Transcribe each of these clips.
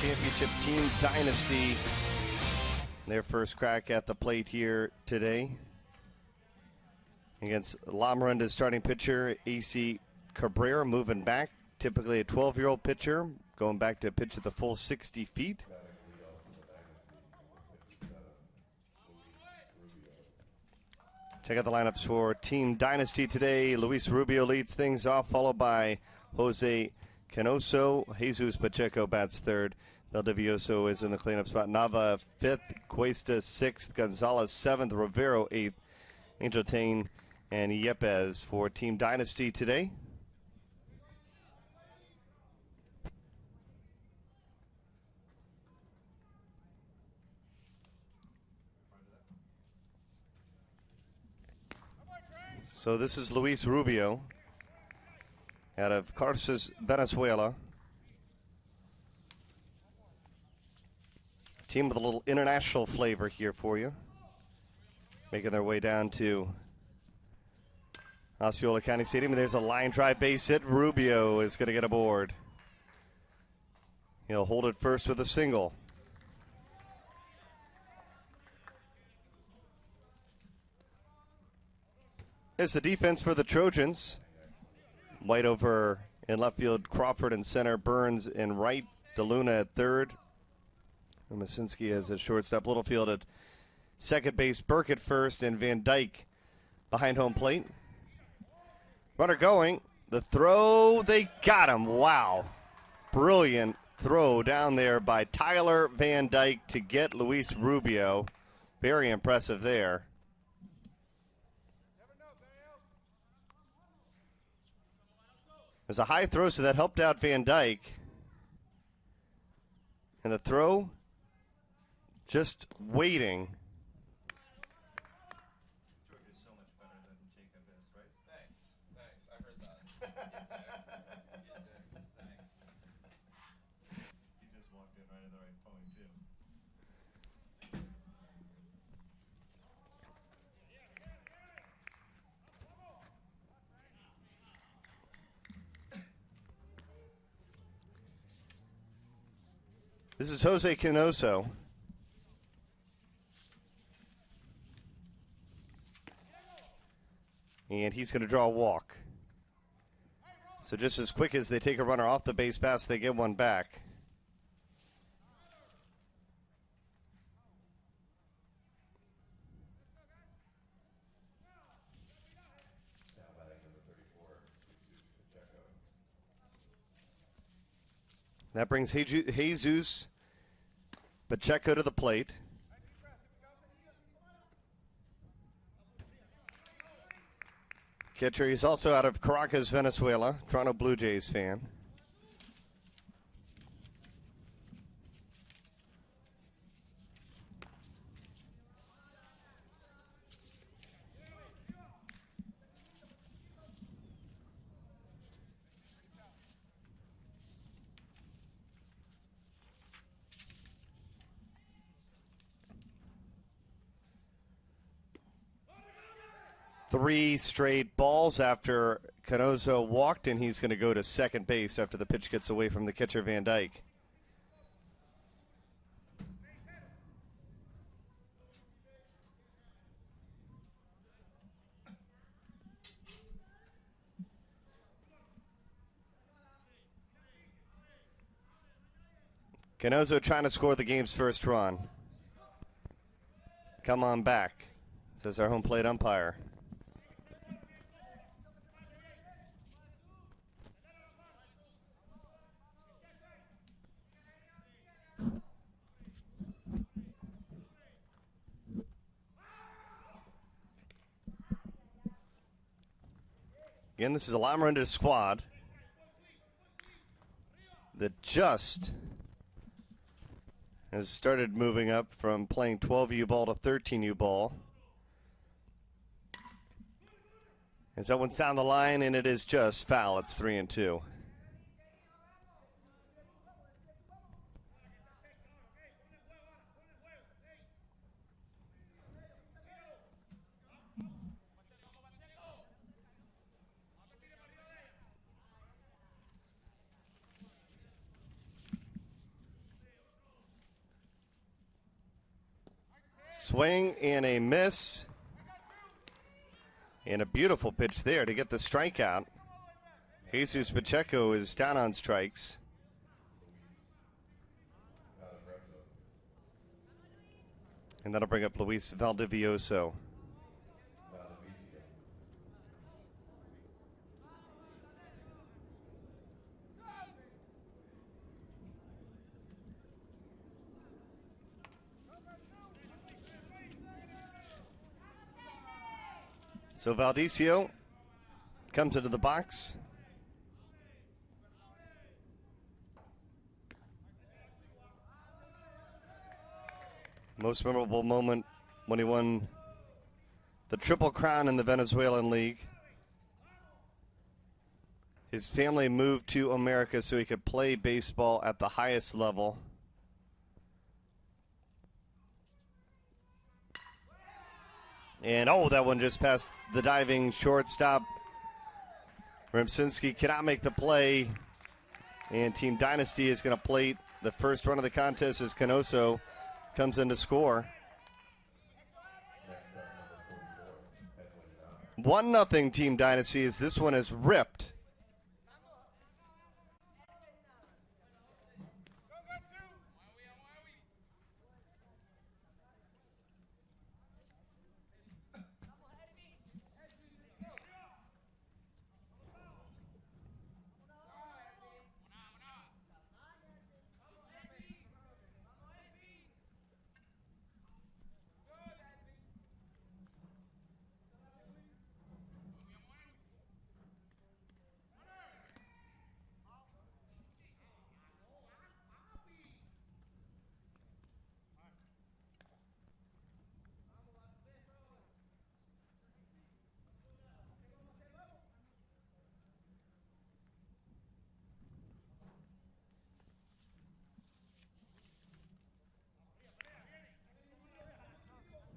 Championship Team Dynasty. Their first crack at the plate here today against Lamorinda's starting pitcher, AC Cabrera, moving back. Typically a 12-year-old pitcher, going back to pitch at the full 60 feet. Check out the lineups for Team Dynasty today. Luis Rubio leads things off, followed by Jose CANOSO. Jesus Pacheco bats third. Valdivieso is in the cleanup spot. Nava fifth. Cuesta sixth. Gonzalez seventh. Rivero eighth. Angel Tain and Yepes for Team Dynasty today. So this is Luis Rubio out of Carces, Venezuela. Team with a little international flavor here for you. Making their way down to Osceola County Stadium. There's a line drive base hit. Rubio is going to get aboard. He'll hold it first with a single. It's the defense for the Trojans. White over in left field, Crawford in center, Burns in right, DeLuna at third. And Masinski as a shortstop. Littlefield at second base, Burke at first, and Van Dyke behind home plate. Runner going. The throw, they got him. Wow. Brilliant throw down there by Tyler Van Dyke to get Luis Rubio. Very impressive there. There's a high throw, so that helped out Van Dyke. And the throw, just waiting. George is so much better than Jacob is, right? Thanks. I heard that. Thanks. He just walked in right at the right point, too. This is Jose CANOSO. And he's going to draw a walk. So just as quick as they take a runner off the base pass, they get one back. That brings Jesus Pacheco to the plate. Catcher, he's also out of Caracas, Venezuela, Toronto Blue Jays fan. Three straight balls after CANOSO walked, and he's going to go to second base after the pitch gets away from the catcher, Van Dyke. CANOSO trying to score the game's first run. Come on back, says our home plate umpire. Again, this is a Lamorinda squad that just has started moving up from playing 12U ball to 13U ball. As that one's down the line, and it is just foul. It's 3-2. Swing and a miss. And a beautiful pitch there to get the strikeout. Jesus Pacheco is down on strikes. And that'll bring up Luis Valdivieso. So Valdivieso comes into the box. Most memorable moment when he won the Triple Crown in the Venezuelan League. His family moved to America so he could play baseball at the highest level. And oh, that one just passed the diving shortstop. Remsinski cannot make the play. And Team Dynasty is going to plate the first run of the contest as CANOSO comes in to score. 1-0 Team Dynasty as this one is ripped.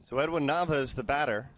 So Edwin Nava is the batter.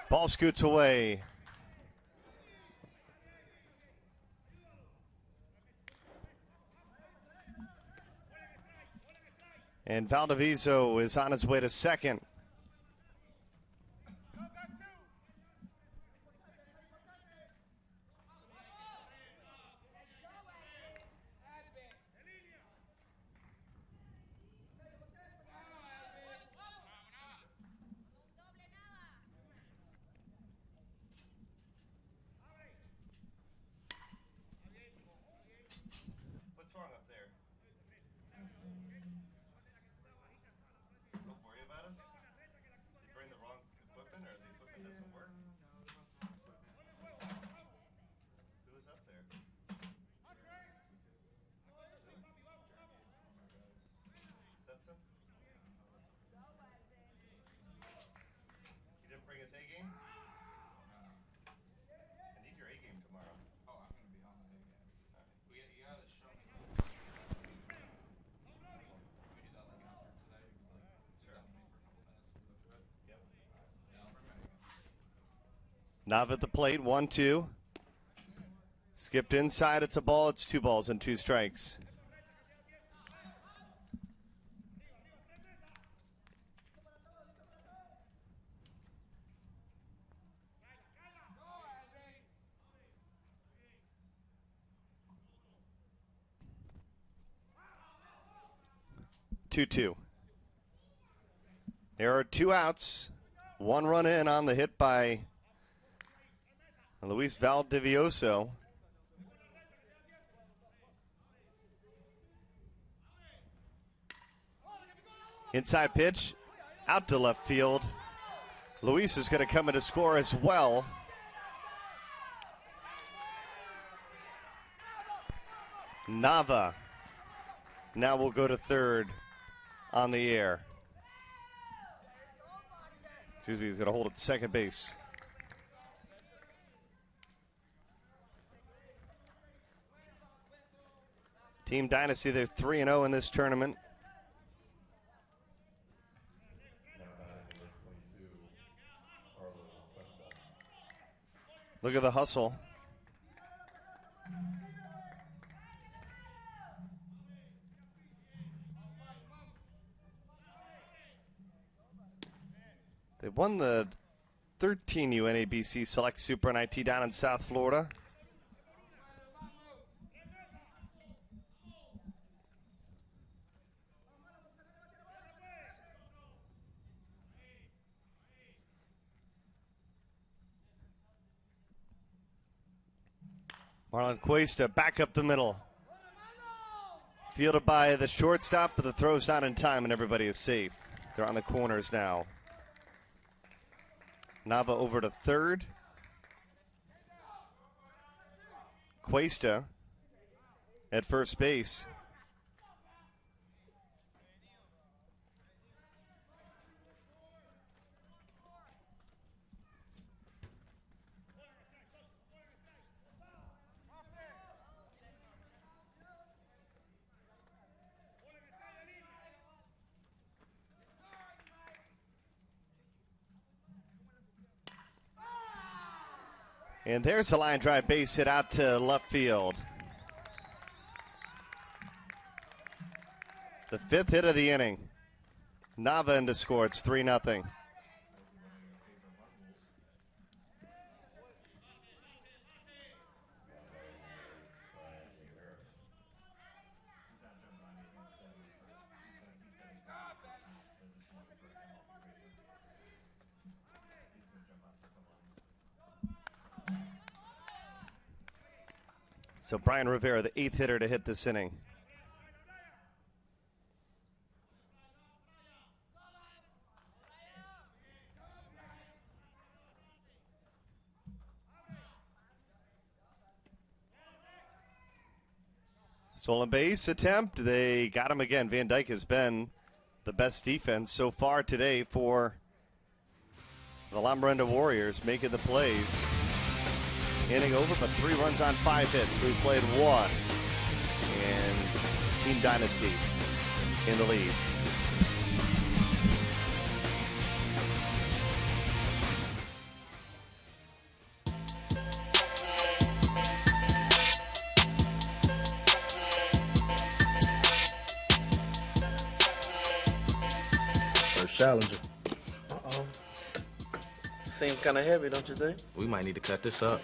Ball scoots away. And Valdivieso is on his way to second. What's wrong up there? Don't worry about it. They bring the wrong equipment, or the equipment doesn't work. Who was up there? Stetson? He didn't bring his A game? I need your A game tomorrow. Oh, I'm going to be on the A game. You got to show me. Can we do that like after today? Sit down with me for a couple minutes and go through it? Yep. Yeah, I'll bring my A game. Nava at the plate, 1-2. Skipped inside, it's a ball. It's 2 balls and 2 strikes. Two. There are 2 outs. 1 run in on the hit by Luis Valdivieso. Inside pitch, out to left field. Luis is going to come in to score as well. Nava now will go to third on the air. Excuse me, he's going to hold at second base. Team Dynasty, they're 3-0 in this tournament. Look at the hustle. They won the 13U NABC Select Super NIT down in South Florida. Marlon Cuesta back up the middle. Fielded by the shortstop, but the throw's not in time and everybody is safe. They're on the corners now. Nava over to third. Cuesta at first base. And there's a line drive base hit out to left field. The fifth hit of the inning. Nava in to score. It's 3-0. So Brian Rivera, the eighth hitter to hit this inning. Stolen base attempt. They got him again. Van Dyke has been the best defense so far today for the Lamorinda Warriors, making the plays. Inning over, but 3 runs on 5 hits. We played 1. And Team Dynasty in the lead. First challenger. Uh-oh. Seems kind of heavy, don't you think? We might need to cut this up.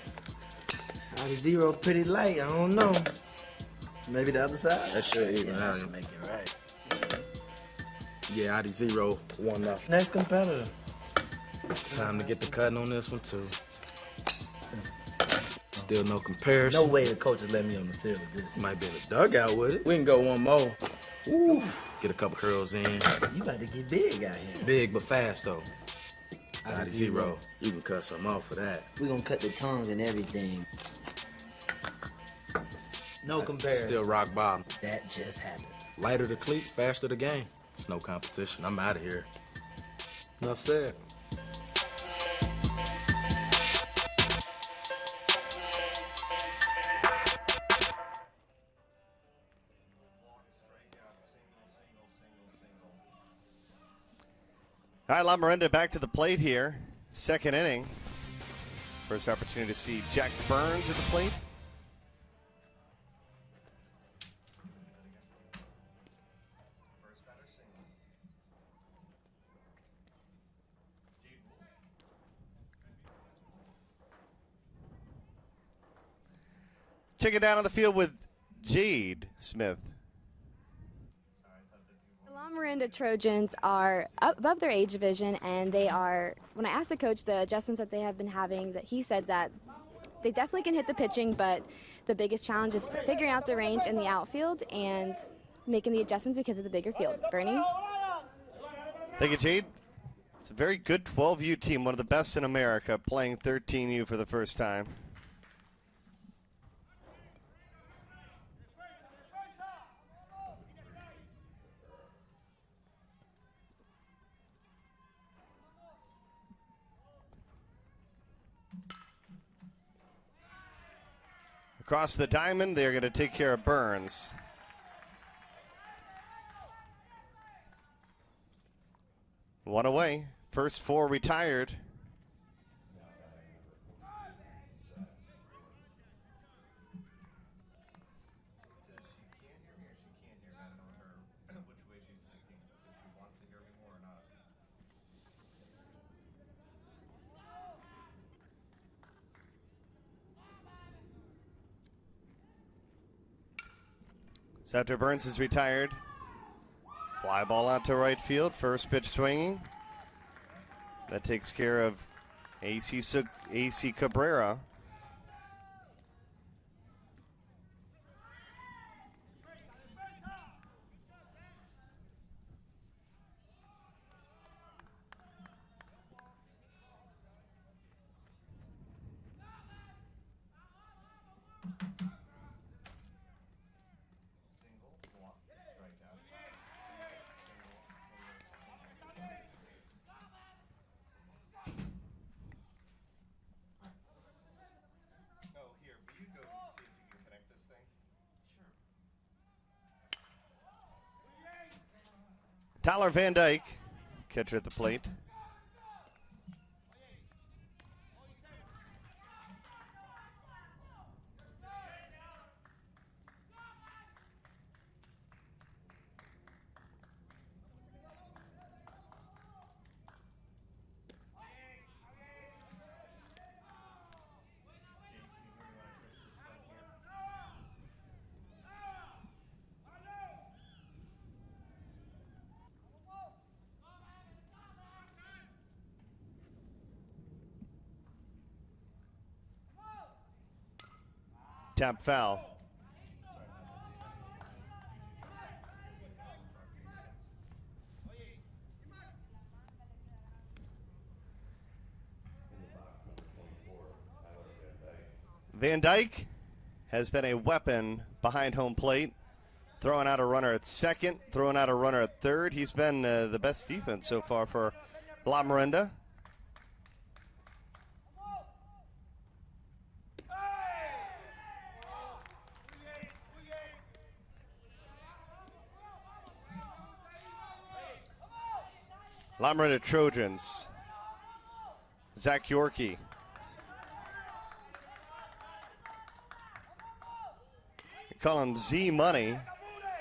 The zero pretty light, I don't know. Maybe the other side? That should even that out. should make it right. Yeah, ID 0, 1-0. Next competitor. Time to get the cutting on this one too. Still no comparison. No way the coaches let me on the field with this. Might be in the dugout with it. We can go one more. Ooh. Get a couple curls in. You about to get big out here. Big but fast though. ID ID 0. You can cut something off for that. We gonna cut the tongue and everything. No comparison. Still rock bottom. That just happened. Lighter the cleat, faster the game. It's no competition. I'm out of here. Enough said. All right, Lamorinda back to the plate here. Second inning. First opportunity to see Jack Burns at the plate. Check it down on the field with Jade Smith. The Lamorinda Trojans are up above their age division, and they are, when I asked the coach the adjustments that they have been having, that he said that they definitely can hit the pitching, but the biggest challenge is figuring out the range in the outfield and making the adjustments because of the bigger field. Bernie? Thank you, Jade. It's a very good 12U team, one of the best in America, playing 13U for the first time. Across the diamond, they're going to take care of Burns. One away. First 4 retired. So after Burns is retired, fly ball out to right field. First pitch swinging. That takes care of AC Cabrera. Tyler Van Dyke, catcher at the plate. Tap foul. Van Dyke has been a weapon behind home plate, throwing out a runner at second, throwing out a runner at third. He's been the best defense so far for Lamorinda. Lamorinda Trojans. Zach Yorkie. They call him Z Money.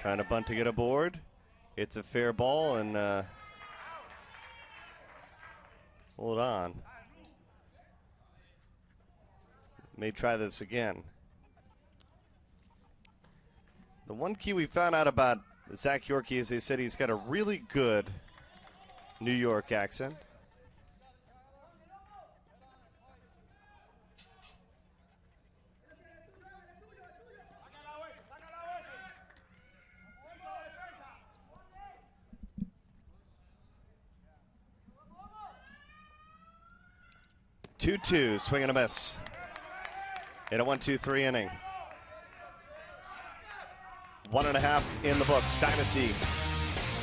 Trying to bunt to get aboard. It's a fair ball and hold on. May try this again. The one key we found out about Zach Yorkie is they said he's got a really good New York accent. Two, swing and a miss. In a 1-2-3 inning. 1.5 in the books. Dynasty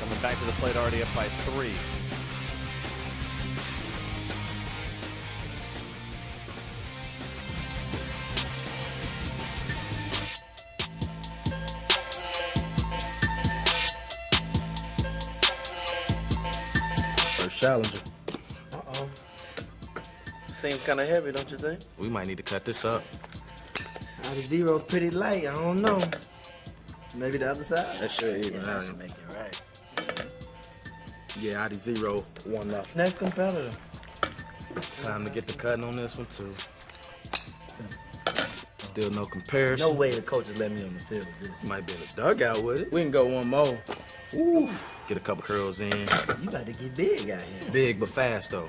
coming back to the plate, already up by 3. First challenger. Uh-oh. Seems kind of heavy, don't you think? We might need to cut this up. The zero's pretty light. I don't know. Maybe the other side? That should even that out. should make it right. Yeah, ID 0, 1-0. Next competitor. Time to get the cutting on this one, too. Still no comparison. No way the coaches let me on the field with this. Might be in the dugout with it. We can go one more. Ooh. Get a couple curls in. You about to get big out here. Big but fast, though.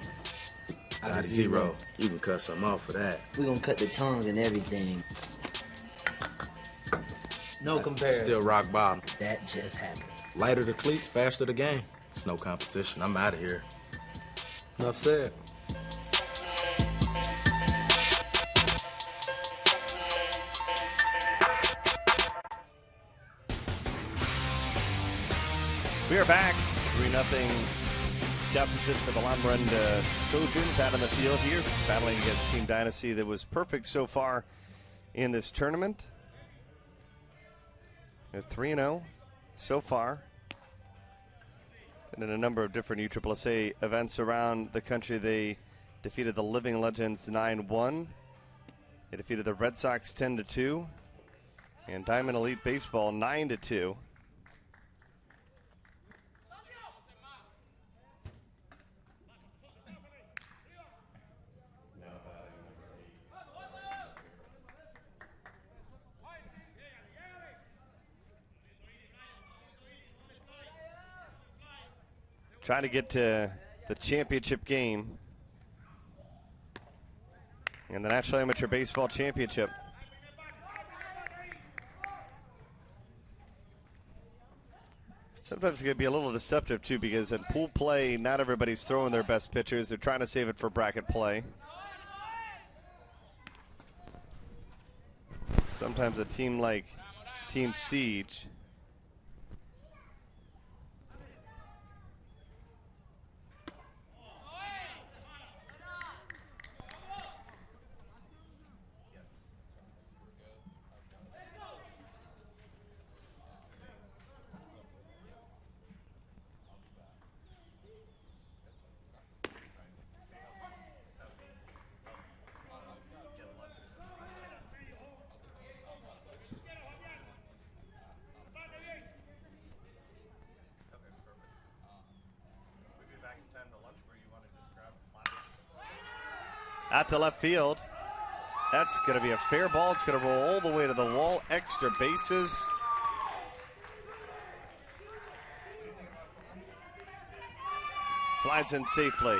ID 0. You can cut something off for that. We're going to cut the tongue and everything. No comparison. Still rock bottom. That just happened. Lighter the cleat, faster the game. It's no competition. I'm out of here. Enough said. We are back. 3-0 deficit for the Lamorinda Trojans out on the field here, battling against Team Dynasty that was perfect so far in this tournament. They're 3-0 so far. And in a number of different USSSA events around the country, they defeated the Living Legends 9-1. They defeated the Red Sox 10-2. And Diamond Elite Baseball 9-2. Trying to get to the championship game and the National Amateur Baseball Championship. Sometimes it can be a little deceptive too, because in pool play, not everybody's throwing their best pitchers. They're trying to save it for bracket play. Sometimes a team like Team Siege at the left field. That's going to be a fair ball. It's going to roll all the way to the wall. Extra bases. Slides in safely.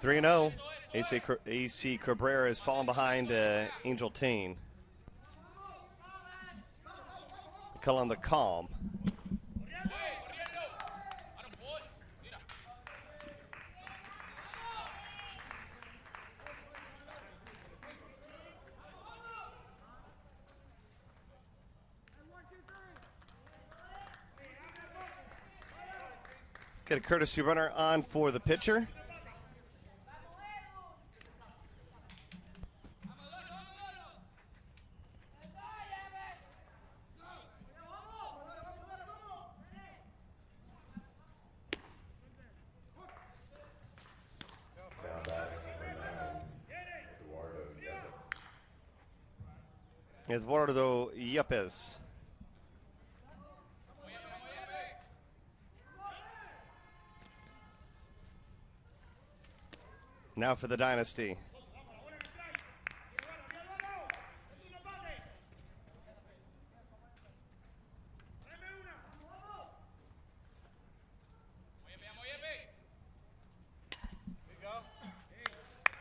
Three 3-0. AC Cabrera has fallen behind Angel Tane. Call on the calm. Get a courtesy runner on for the pitcher. Eduardo Yepes. Now for the Dynasty.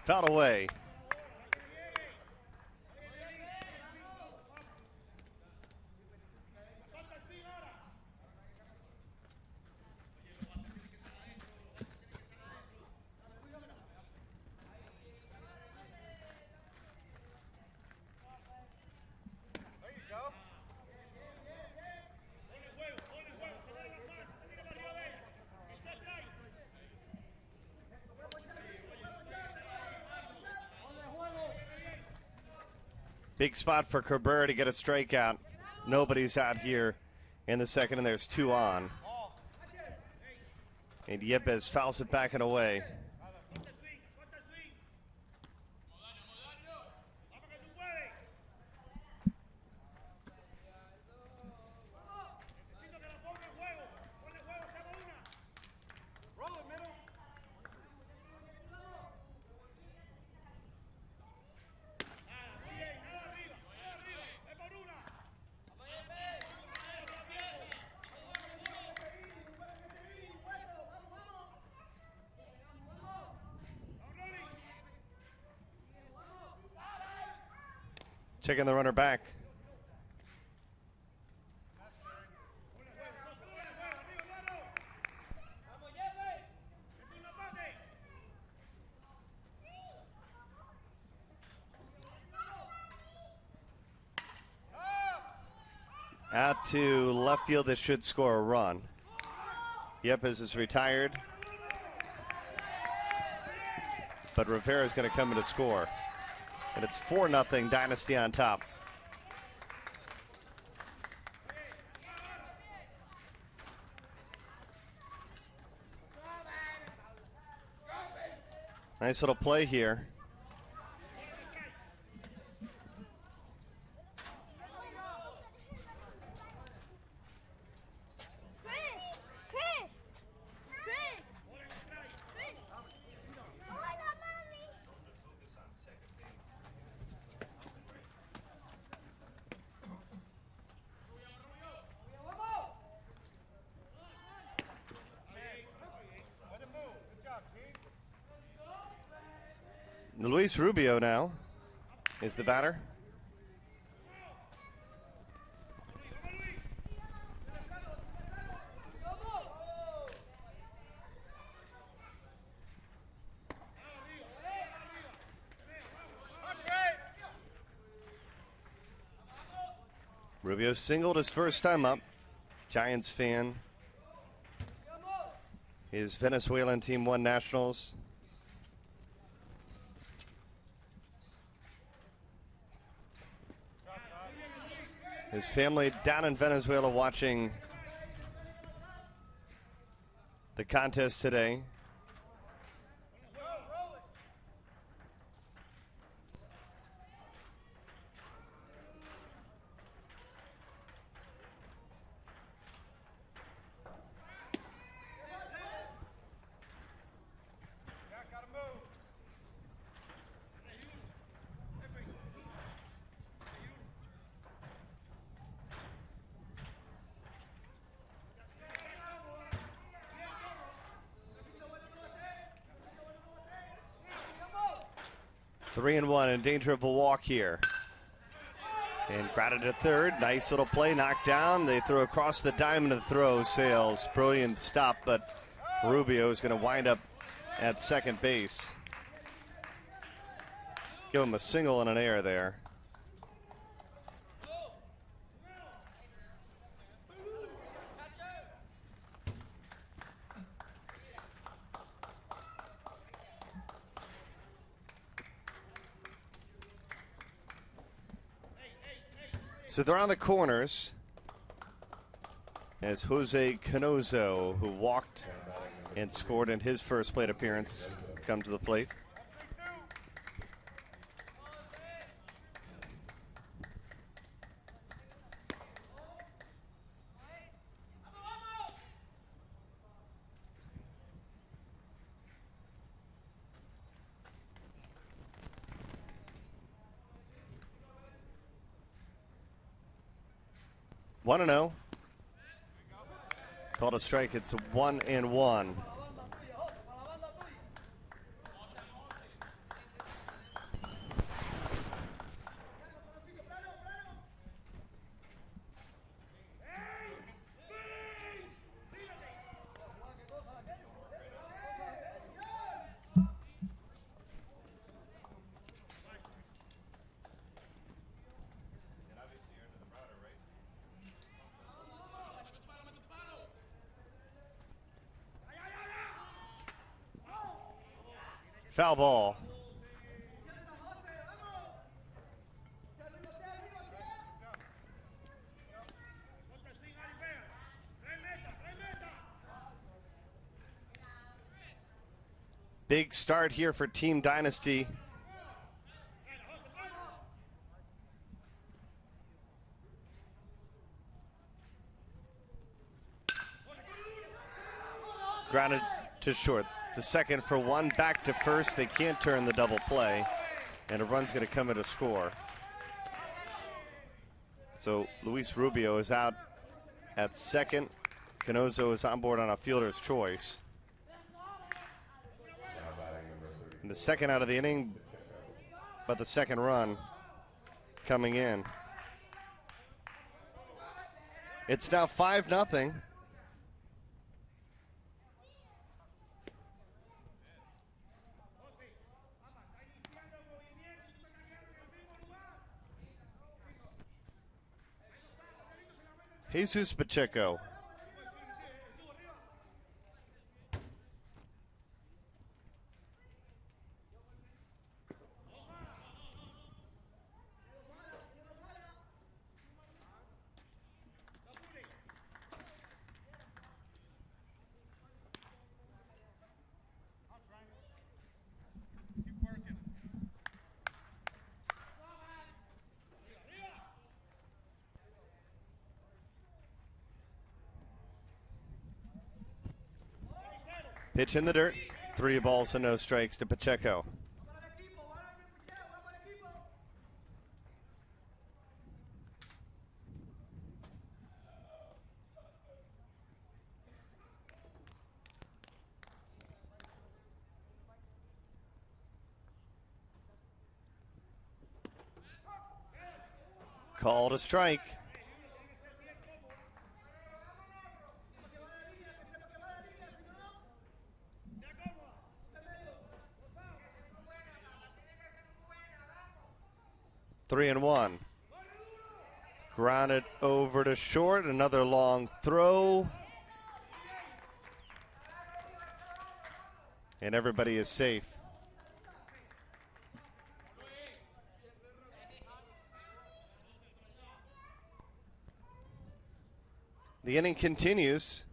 Fouled away. Big spot for Cabrera to get a strikeout. Nobody's out here in the second, and there's 2 on. And Yepes fouls it back and away. Checking the runner back. Out to left field, this should score a run. Yepes is retired, but Rivera's going to come in to score. And it's 4-0, Dynasty on top. Nice little play here. Luis Rubio now is the batter. Rubio singled his first time up. Giants fan. His Venezuelan team won nationals. His family down in Venezuela watching the contest today. Three and one, in danger of a walk here. And grounded to third. Nice little play, knocked down. They throw across the diamond of the throw. Sales, brilliant stop, but Rubio is going to wind up at second base. Give him a single and an error there. So they're on the corners as Jose CANOSO, who walked and scored in his first plate appearance, come to the plate. One and 0. Called a strike. It's a 1-1. Foul ball. Big start here for Team Dynasty. Grounded to short. The second for one, back to first. They can't turn the double play, and a run's going to come at a score. So Luis Rubio is out at second. CANOSO is on board on a fielder's choice. And the second out of the inning, but the second run coming in. It's now 5-0. Jesus Pacheco. Pitch in the dirt. 3 balls and no strikes to Pacheco. Called a strike. Three and one. Grounded over to short. Another long throw. And everybody is safe. The inning continues.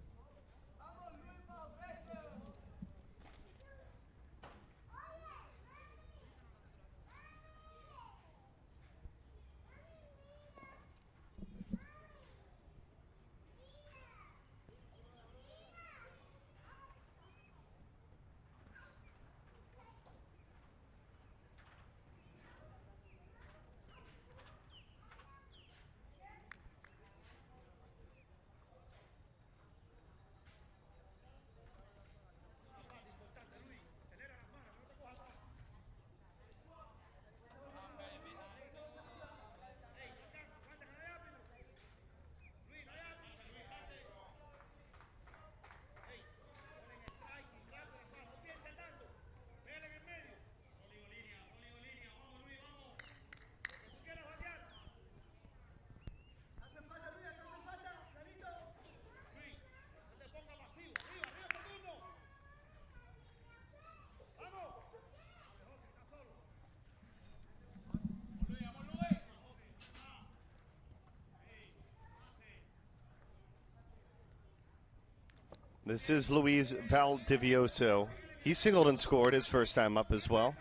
This is Luis Valdivieso. He singled and scored his first time up as well.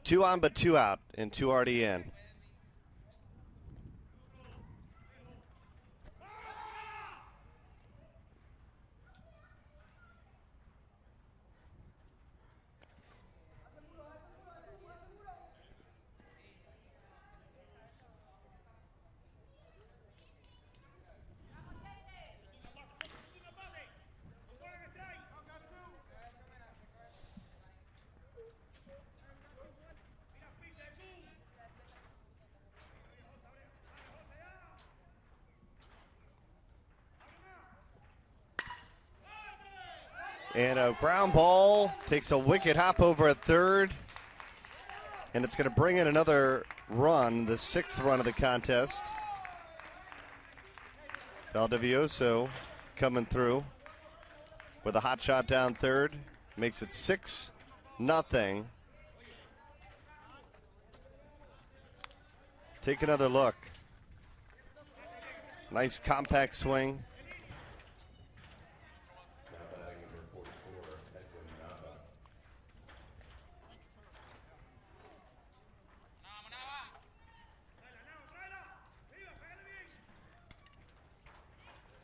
Two on but two out and two already in. And a ground ball takes a wicked hop over at third. And it's going to bring in another run, the 6th run of the contest. Valdivieso coming through with a hot shot down third. Makes it 6-0. Take another look. Nice compact swing.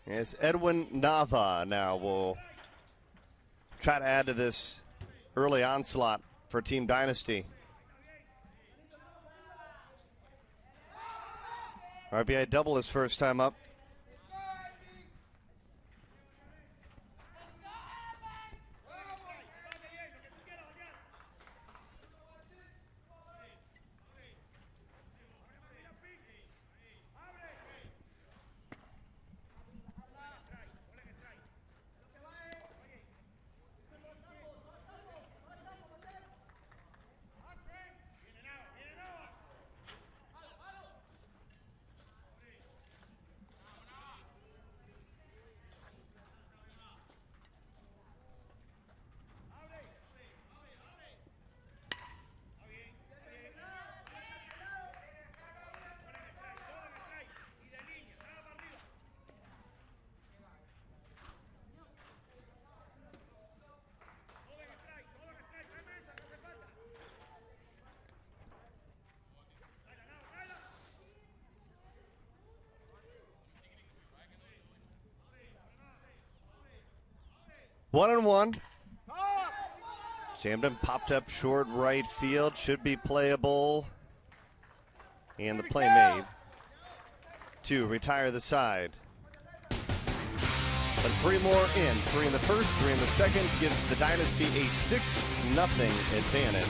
Yes, Edwin Nava now will try to add to this early onslaught for Team Dynasty. RBI double his first time up. One and one. Shamden popped up short right field. Should be playable. And the play made to retire the side. But three more in. Three in the first, three in the second gives the Dynasty a 6-0 advantage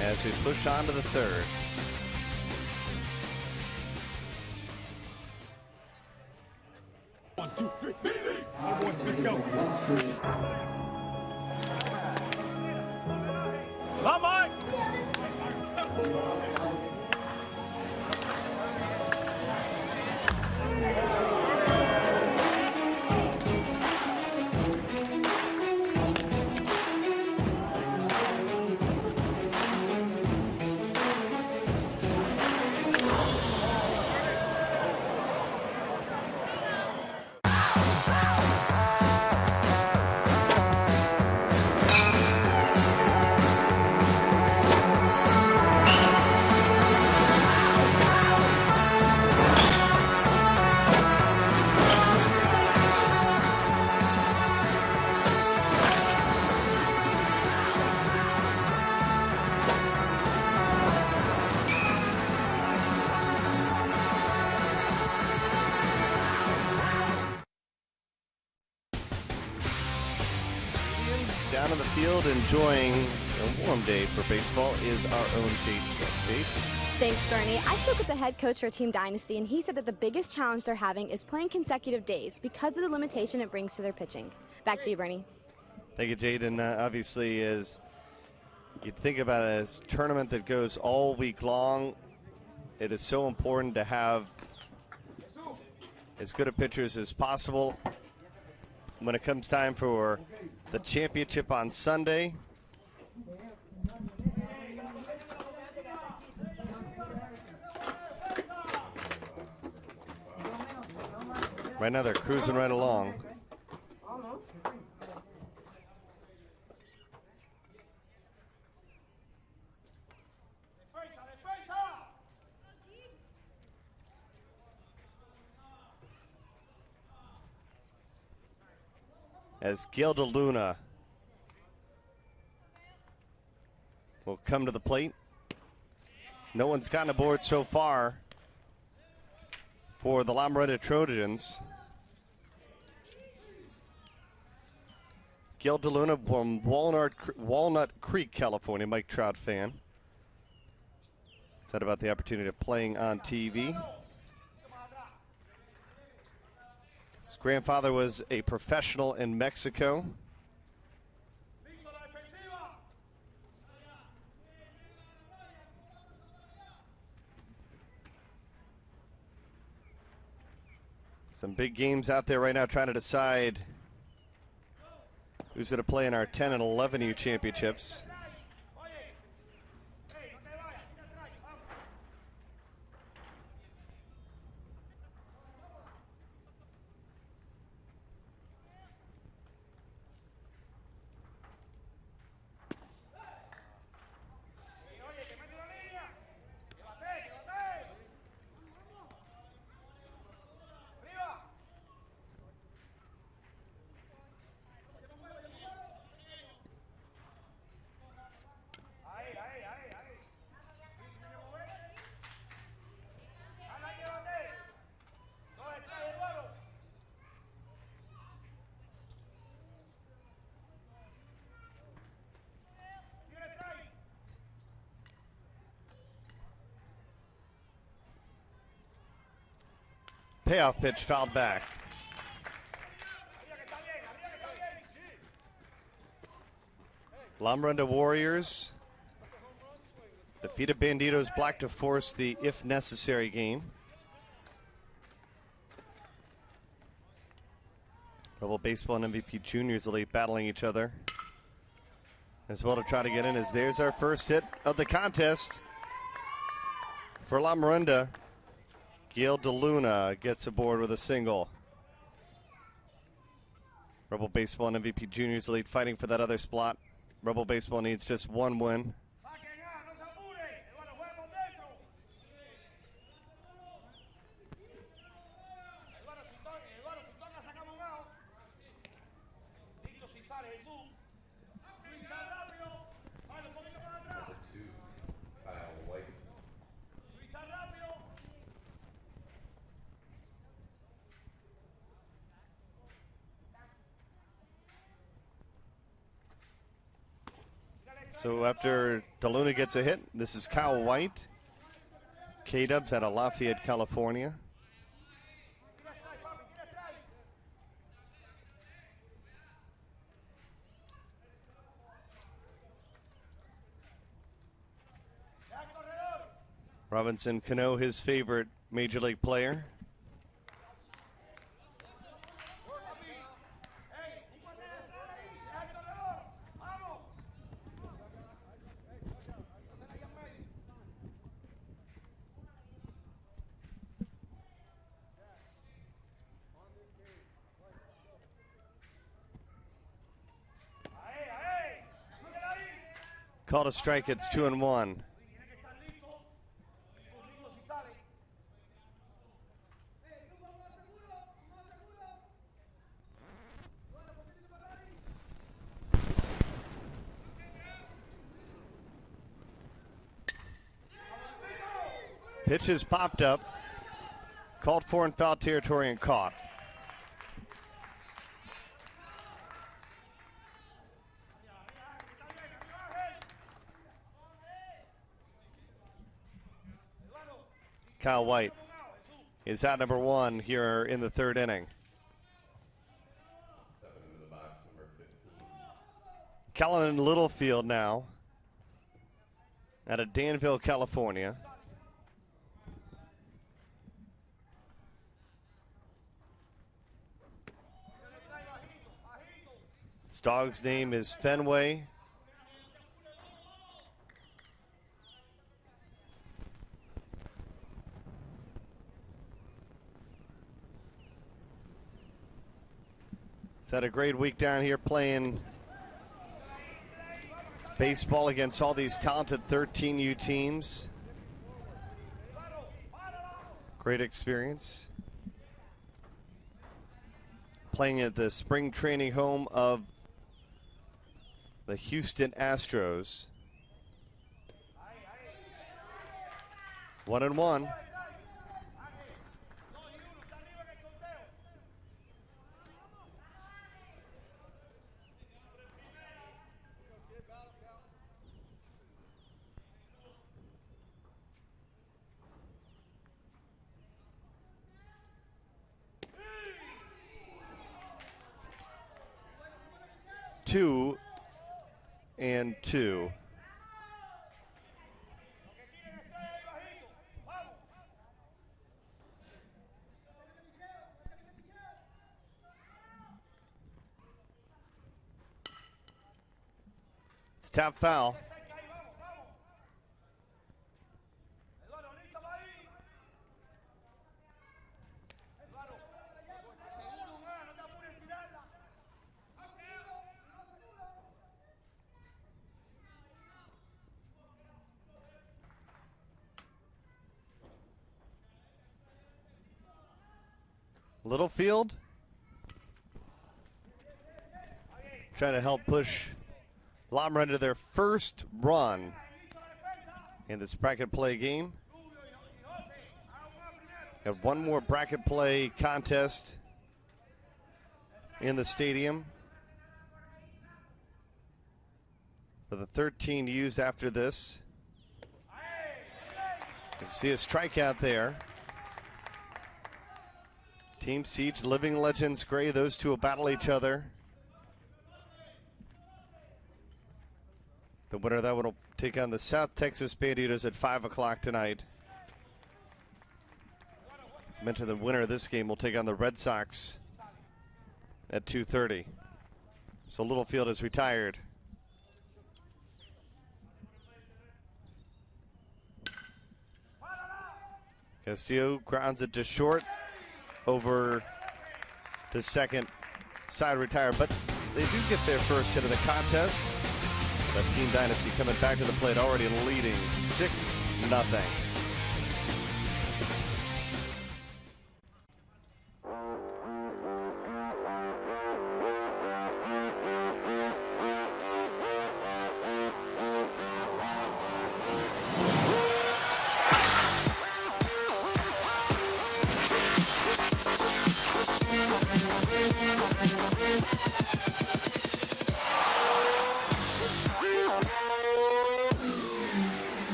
as we push on to the third. One, two, three. Let's go. Come on. Down in the field enjoying a warm day for baseball is our own Jade Smith. Jade? Thanks, Bernie. I spoke with the head coach for Team Dynasty, and he said that the biggest challenge they're having is playing consecutive days because of the limitation it brings to their pitching. Back to you, Bernie. Thank you, Jade. And obviously, as you think about it, as a tournament that goes all week long, it is so important to have as good a pitchers as possible. When it comes time for the championship on Sunday, right now they're cruising right along. As GAEL DELUNA will come to the plate. No one's gotten aboard so far for the Lamorinda Trojans. GAEL DELUNA from Walnut Creek, California. Mike Trout fan. Excited about the opportunity of playing on TV. His grandfather was a professional in Mexico. Some big games out there right now trying to decide who's going to play in our 10 and 11U championships. Payoff pitch fouled back. Lamorinda Warriors defeated Banditos Black to force the if necessary game. Rebel Baseball and MVP Juniors Elite battling each other as well to try to get in, as there's our first hit of the contest for Lamorinda. GAEL DELUNA gets aboard with a single. Rebel Baseball and MVP Juniors Elite fighting for that other spot. Rebel Baseball needs just one win. So after DeLuna gets a hit, this is Kyle White. K-Dubs out of Lafayette, California. Robinson Cano, his favorite major league player. Called a strike, it's 2-1. Pitches popped up, called for in foul territory and caught. Kyle White is out number one here in the third inning. CALLAN Littlefield now out of Danville, California. This dog's name is Fenway. He's had a great week down here playing baseball against all these talented 13U teams. Great experience. Playing at the spring training home of the Houston Astros. 1-1. Two and two. It's tap foul. Littlefield trying to help push Lamorinda to their first run in this bracket play game. Got one more bracket play contest in the stadium for the 13 U's after this. You see a strikeout there. Team Siege, Living Legends Gray. Those two will battle each other. The winner of that one will take on the South Texas Banditos at 5 o'clock tonight. As mentioned, the winner of this game will take on the Red Sox at 2:30. So Littlefield is retired. Castillo grounds it to short, over to second, side retired, but they do get their first hit of the contest. But Team Dynasty coming back to the plate already leading 6-0.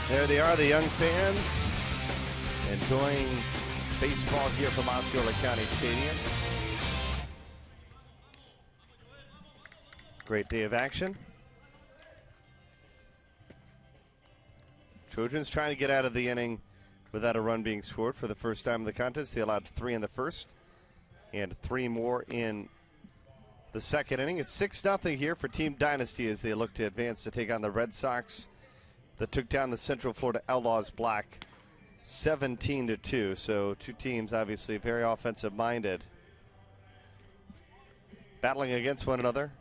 There they are, the young fans enjoying baseball here from Osceola County Stadium. Great day of action. Trojans trying to get out of the inning without a run being scored for the first time in the contest. They allowed 3 in the first and 3 more in the second inning. It's 6-0 here for Team Dynasty as they look to advance to take on the Red Sox that took down the Central Florida Outlaws Black 17-2. So two teams obviously very offensive minded, battling against one another.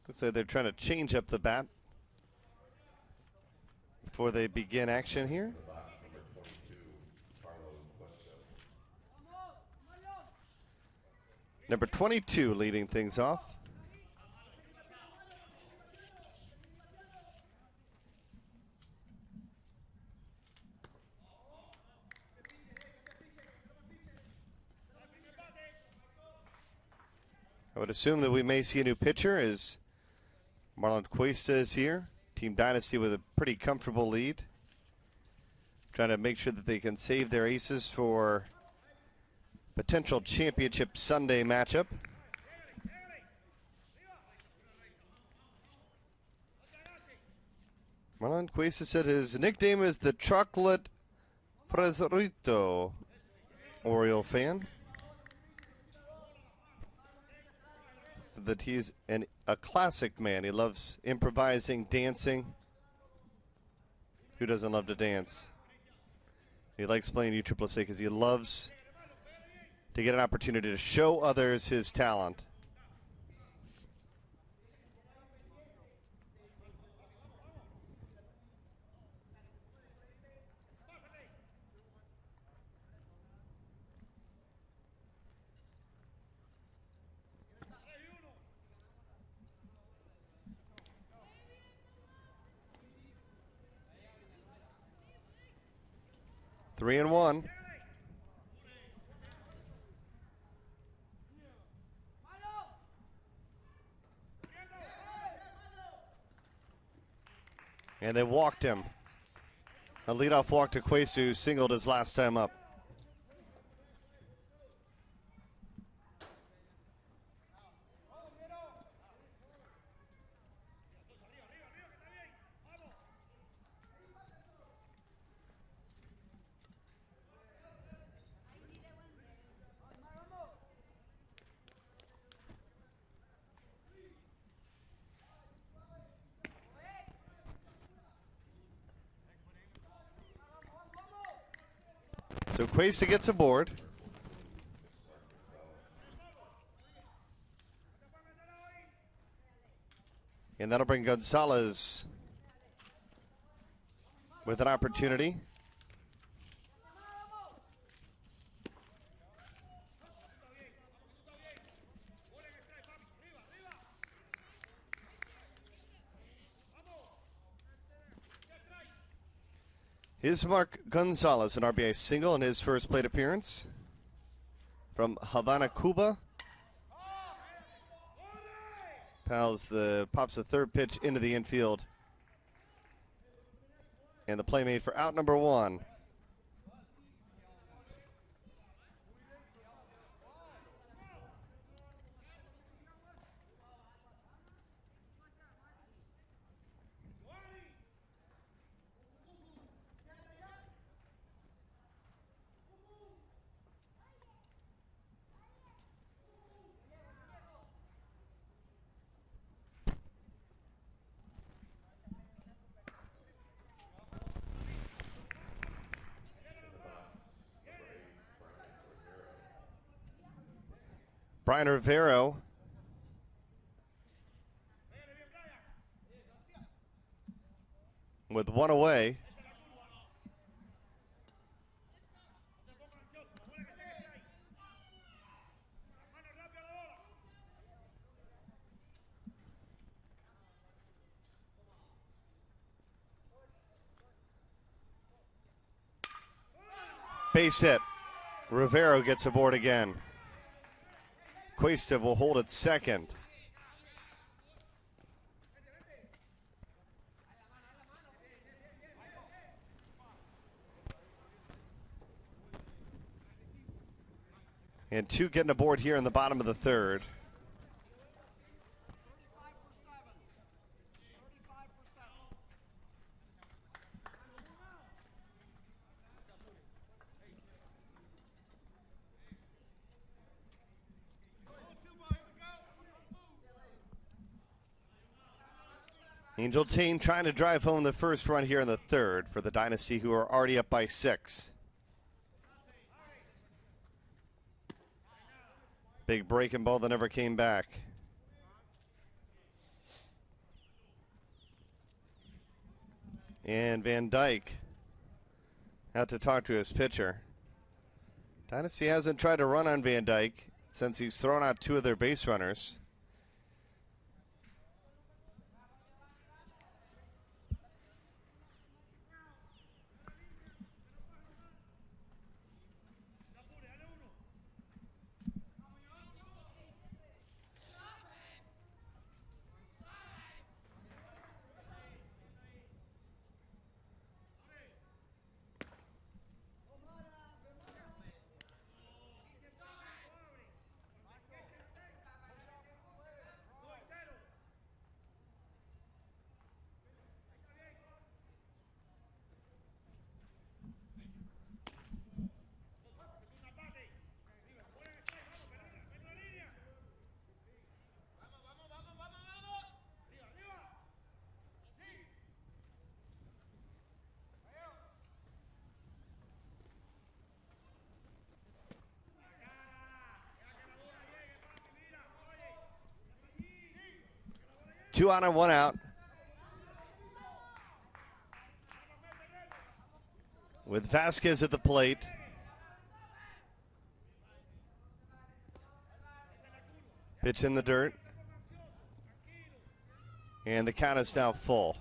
Looks like they're trying to change up the bat before they begin action here. Number 22 leading things off. I would assume that we may see a new pitcher as Marlon Cuesta is here. Team Dynasty with a pretty comfortable lead, trying to make sure that they can save their aces for potential championship Sunday matchup. Marlon Cuesta said his nickname is the Chocolate Fresrito. Oriole fan. That he's a classic man. He loves improvising, dancing. Who doesn't love to dance? He likes playing USSSA because he loves to get an opportunity to show others his talent. Three and one. And they walked him. A leadoff walk to Cuesta, who singled his last time up. So Cuesta gets aboard. And that'll bring Gonzalez with an opportunity. ISMARK Gonzalez, an RBI single in his first plate appearance from Havana, Cuba. Pops the third pitch into the infield. And the play made for out number 1. Brian Rivero with one away. Base hit. Rivero gets aboard again. Cuesta will hold at second. And 2 getting aboard here in the bottom of the third. Angel team trying to drive home the first run here in the third for the Dynasty, who are already up by 6. Big breaking ball that never came back. And Van Dyke out to talk to his pitcher. Dynasty hasn't tried to run on Van Dyke since he's thrown out 2 of their base runners. Two on and 1 out. With Vasquez at the plate. Pitch in the dirt. And the count is now full.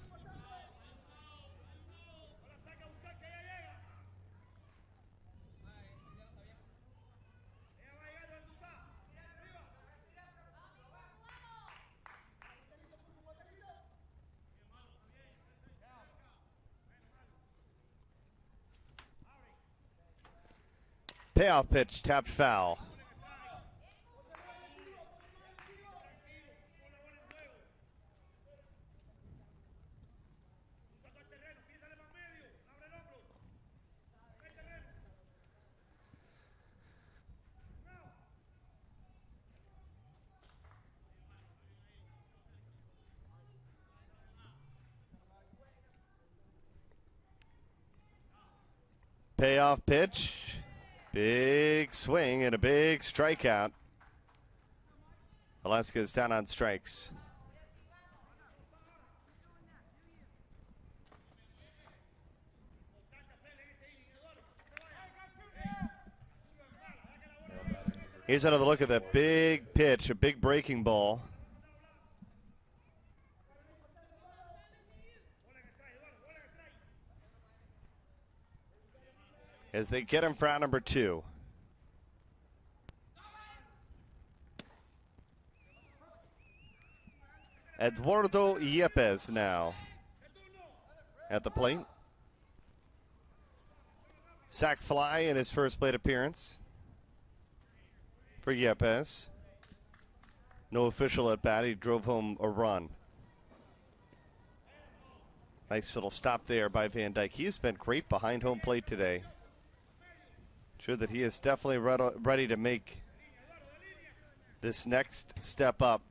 Payoff pitch, tapped foul. Payoff pitch. Big swing and a big strikeout. Alaska's down on strikes. Here's another look at that big pitch, a big breaking ball. As they get him for out number 2. Eduardo Yepes now at the plate. Sac fly in his first plate appearance for Yepes. No official at bat. He drove home a run. Nice little stop there by Van Dyke. He has been great behind home plate today. Sure that he is definitely ready to make this next step up.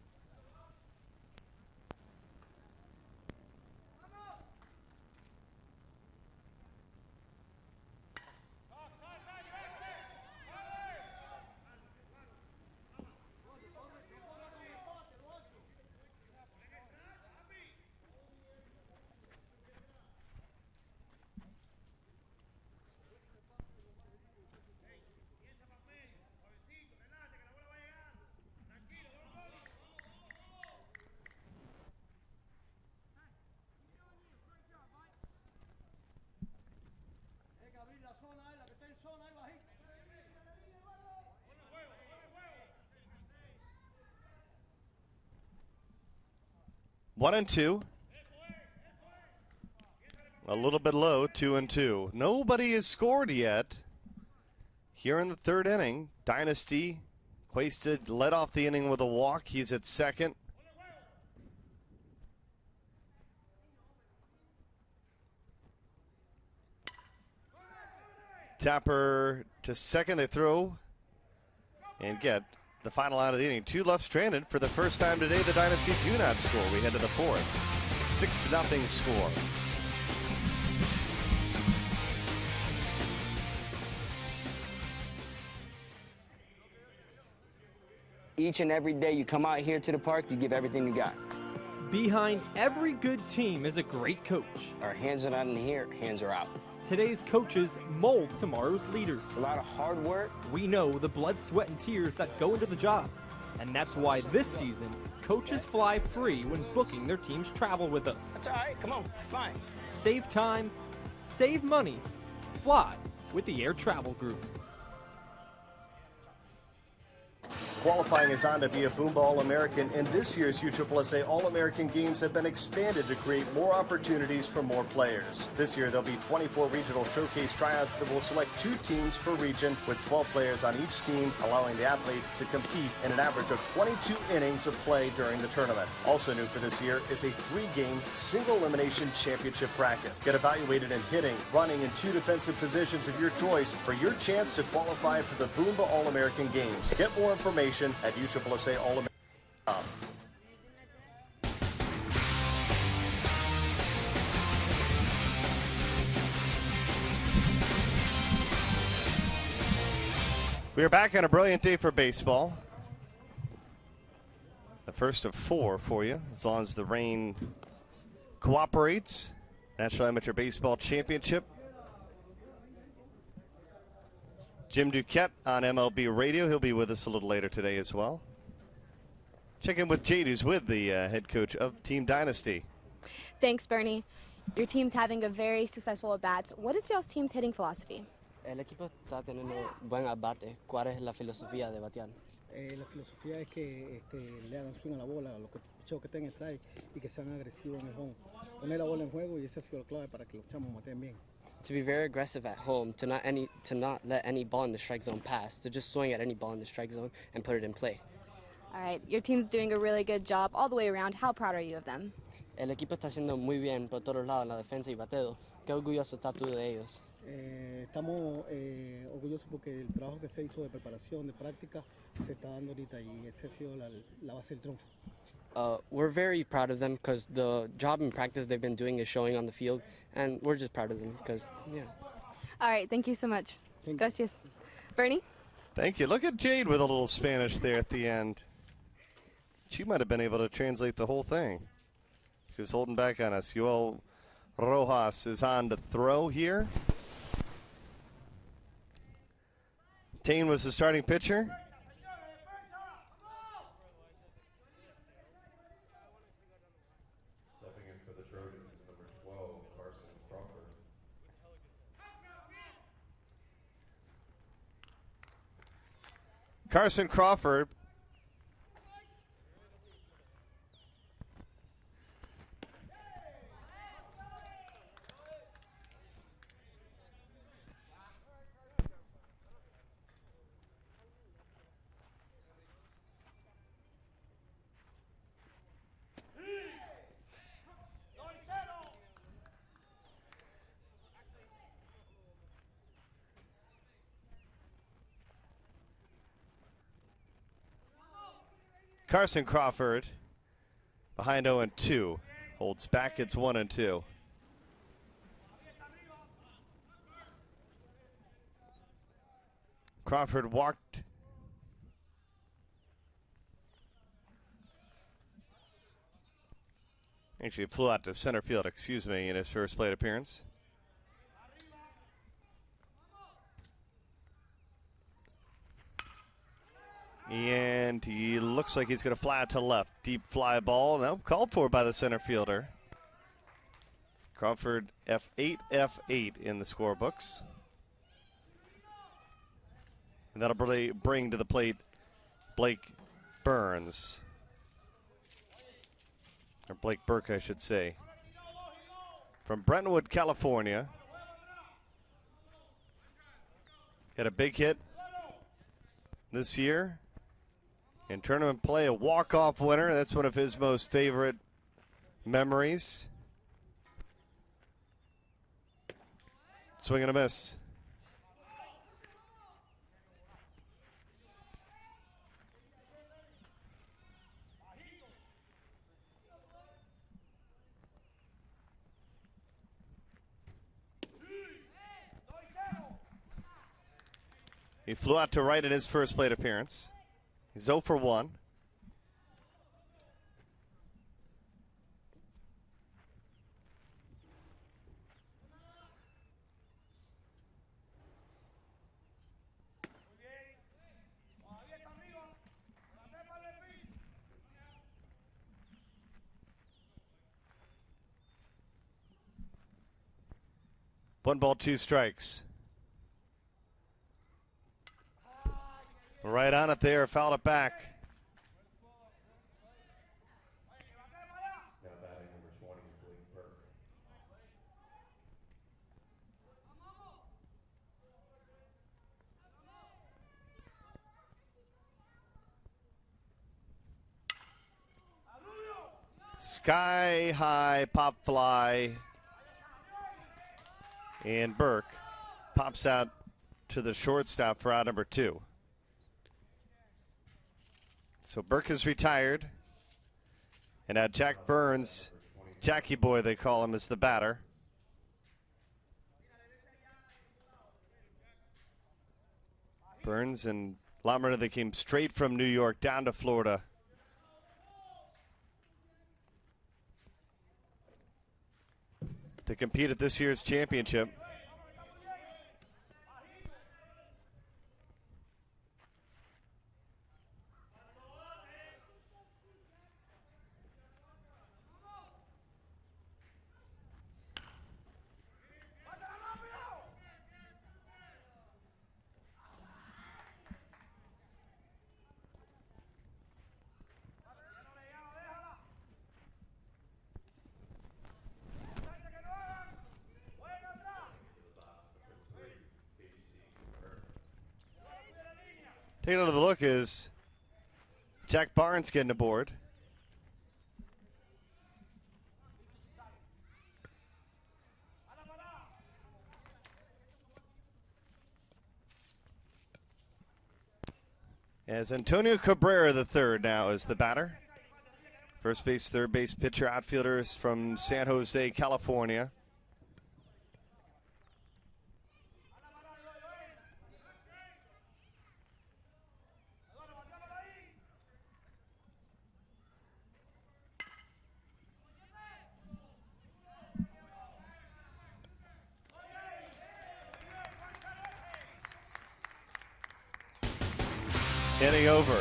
One and two. A little bit low, 2-2. Nobody has scored yet. Here in the third inning, Dynasty Quasted led off the inning with a walk. He's at second. Tapper to second. They throw and get the final out of the inning. 2 left stranded. For the first time today, the Dynasty do not score. We head to the 4th. 6-0 score. Each and every day you come out here to the park, you give everything you got. Behind every good team is a great coach. Our hands are not in here, hands are out. Today's coaches mold tomorrow's leaders. A lot of hard work. We know the blood, sweat, and tears that go into the job. And that's why this season, coaches fly free when booking their team's travel with us. That's all right, come on, it's fine. Save time, save money, fly with the Air Travel Group. Qualifying is on to be a Boomba All-American, and this year's USSSA All-American Games have been expanded to create more opportunities for more players. This year, there'll be 24 regional showcase tryouts that will select 2 teams per region with 12 players on each team, allowing the athletes to compete in an average of 22 innings of play during the tournament. Also new for this year is a 3-game single-elimination championship bracket. Get evaluated in hitting, running, and 2 defensive positions of your choice for your chance to qualify for the Boomba All-American Games. Get more information at USSSA All-American. We are back on a brilliant day for baseball. The first of 4 for you, as long as the rain cooperates. National Amateur Baseball Championship. Jim Duquette on MLB Radio. He'll be with us a little later today as well. Check in with Jade, who's with the head coach of Team Dynasty. Thanks, Bernie. Your team's having a very successful at-bats. What is y'all's team's hitting philosophy? El equipo está teniendo buen abate. ¿Cuál es la filosofía de batear? La filosofía es que le hagan swing a la bola, a los picheos que estén en strike y que sean agresivos en el home. Poner la bola en juego y esa ha sido la clave para que los chamos maten bien. To be very aggressive at home, to not let any ball in the strike zone pass, to just swing at any ball in the strike zone and put it in play. All right, your team's doing a really good job all the way around. How proud are you of them? El equipo está haciendo muy bien por todos lados en la defensa y bateo. Qué orgulloso estás tú de ellos. Estamos orgullosos porque el trabajo que se hizo de preparación, de práctica, se está dando ahorita y esa ha sido la base del triunfo. We're very proud of them because the job and practice they've been doing is showing on the field, and we're just proud of them because, yeah. All right, thank you so much. Gracias. Bernie? Thank you. Look at Jade with a little Spanish there at the end. She might have been able to translate the whole thing. She was holding back on us. Yoel Rojas is on to throw here. Tain was the starting pitcher. Stepping in for the Trojans, number 12, Carson Crawford. Carson Crawford. Carson Crawford behind 0-2. Holds back, it's 1-2. Crawford walked. Actually flew out to center field, excuse me, in his first plate appearance. And he looks like he's going to fly out to left. Deep fly ball. No, called for by the center fielder. Crawford F8, F8 in the scorebooks. And that'll bring to the plate Blake Burns. Or Blake Burke, I should say. From Brentwood, California. Hit a big hit this year. In tournament play, a walk-off winner. That's one of his most favorite memories. Swing and a miss. He flew out to right in his first plate appearance. He's 0 for 1. One ball, 2 strikes. Right on it there, fouled it back. Now batting number 20, Blake Burke. Sky high pop fly. And Burke pops out to the shortstop for out number 2. So Burke is retired. And now Jack Burns, Jackie Boy they call him, is the batter. Burns and Lamorinda, they came straight from New York down to Florida. To compete at this year's championship. Taking another look is Jack Barnes getting aboard. As Antonio Cabrera III now is the batter. First base, third base pitcher, outfielders from San Jose, California. Inning over.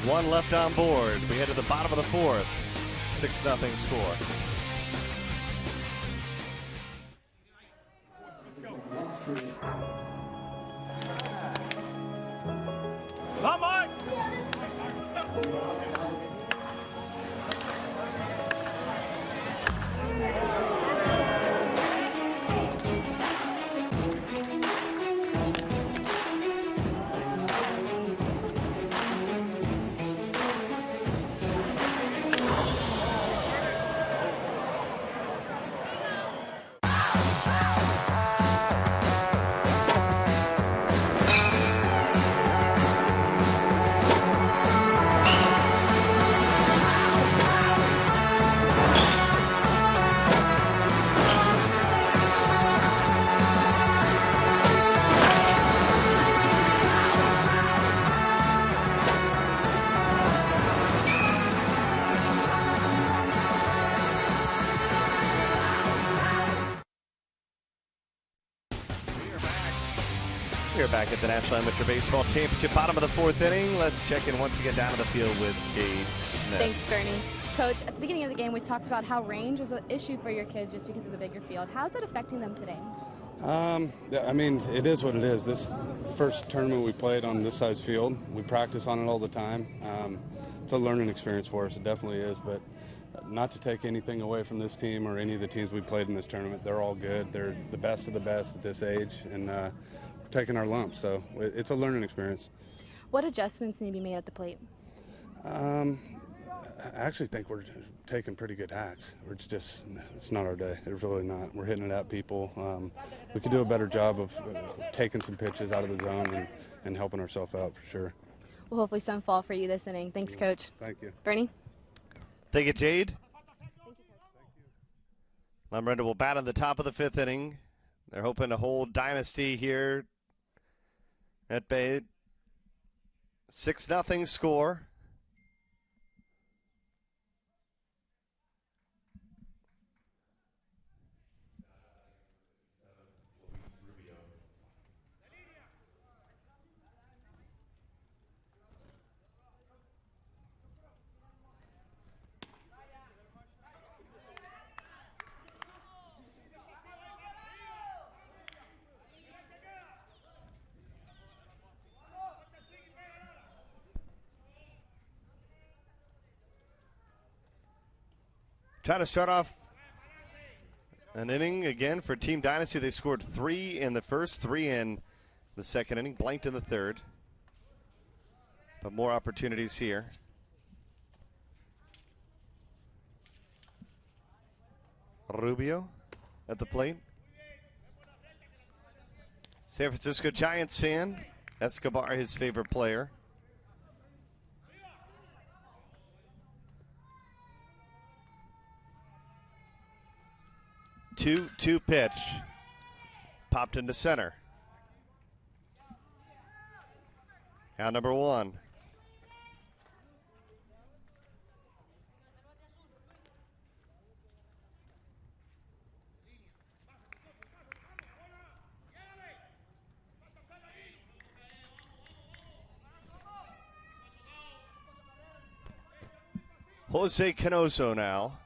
One left on board. We head to the bottom of the fourth. 6-0 score. Lamont! We're back at the National Amateur Baseball Championship, bottom of the fourth inning. Let's check in once again down to the field with Jade Smith. Thanks, Bernie. Coach, at the beginning of the game, we talked about how range was an issue for your kids just because of the bigger field. How's it affecting them today? I mean, it is what it is. This first tournament we played on this size field. We practice on it all the time. It's a learning experience for us. It definitely is, but not to take anything away from this team or any of the teams we played in this tournament. They're all good. They're the best of the best at this age, and we're taking our lumps, so it's a learning experience. What adjustments need to be made at the plate? I actually think we're taking pretty good hacks. It's not our day. It's really not. We're hitting it at people. We could do a better job of taking some pitches out of the zone and helping ourselves out for sure. Well, hopefully some fall for you this inning. Thanks, Coach. Thank you. Bernie? Thank you, Jade. Lamorinda will bat on the top of the fifth inning. They're hoping to hold Dynasty here at bay. 6-0 score. Trying to start off an inning again for Team Dynasty. They scored 3 in the first, 3 in the second inning, blanked in the third. But more opportunities here. Rubio at the plate. San Francisco Giants fan. Escobar, his favorite player. 2-2 pitch. Popped into center. Out number 1. Jose Canoso now.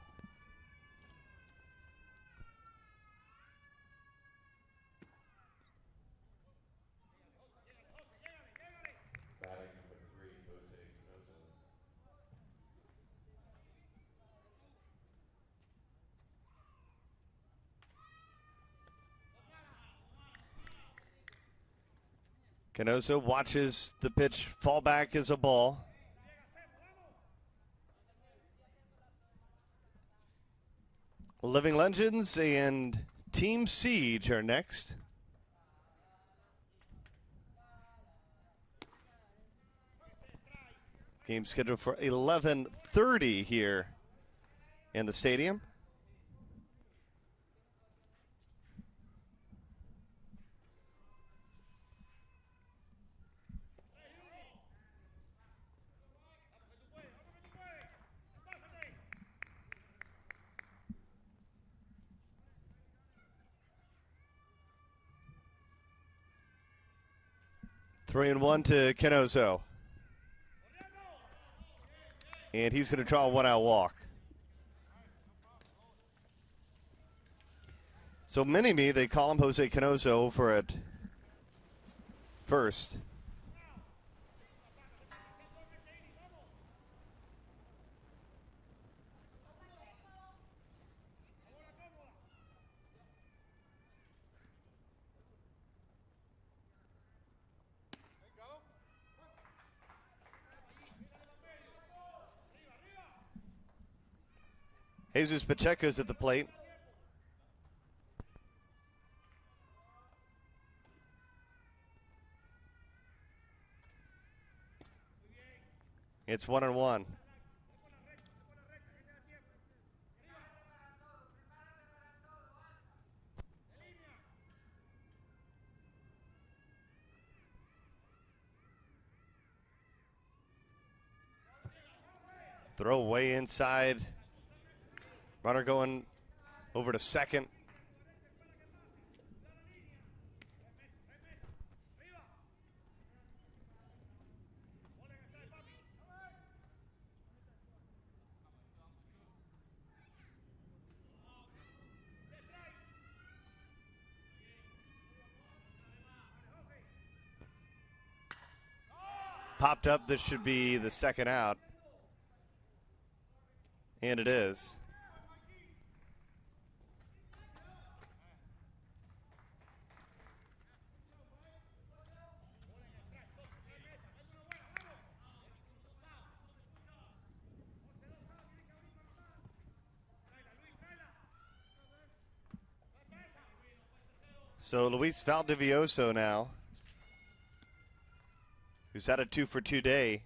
Canoso watches the pitch fall back as a ball. Living Legends and Team Siege are next. Game scheduled for 11:30 here in the stadium. 3-1 to CANOSO. And he's going to draw a one-out walk. So Mini-Me, they call him Jose CANOSO over at first. Jesus Pacheco's at the plate. It's 1-1. Throw way inside. Runner going over to second. Popped up, this should be the second out. And it is. So Luis Valdivieso now, who's had a 2-for-2 day,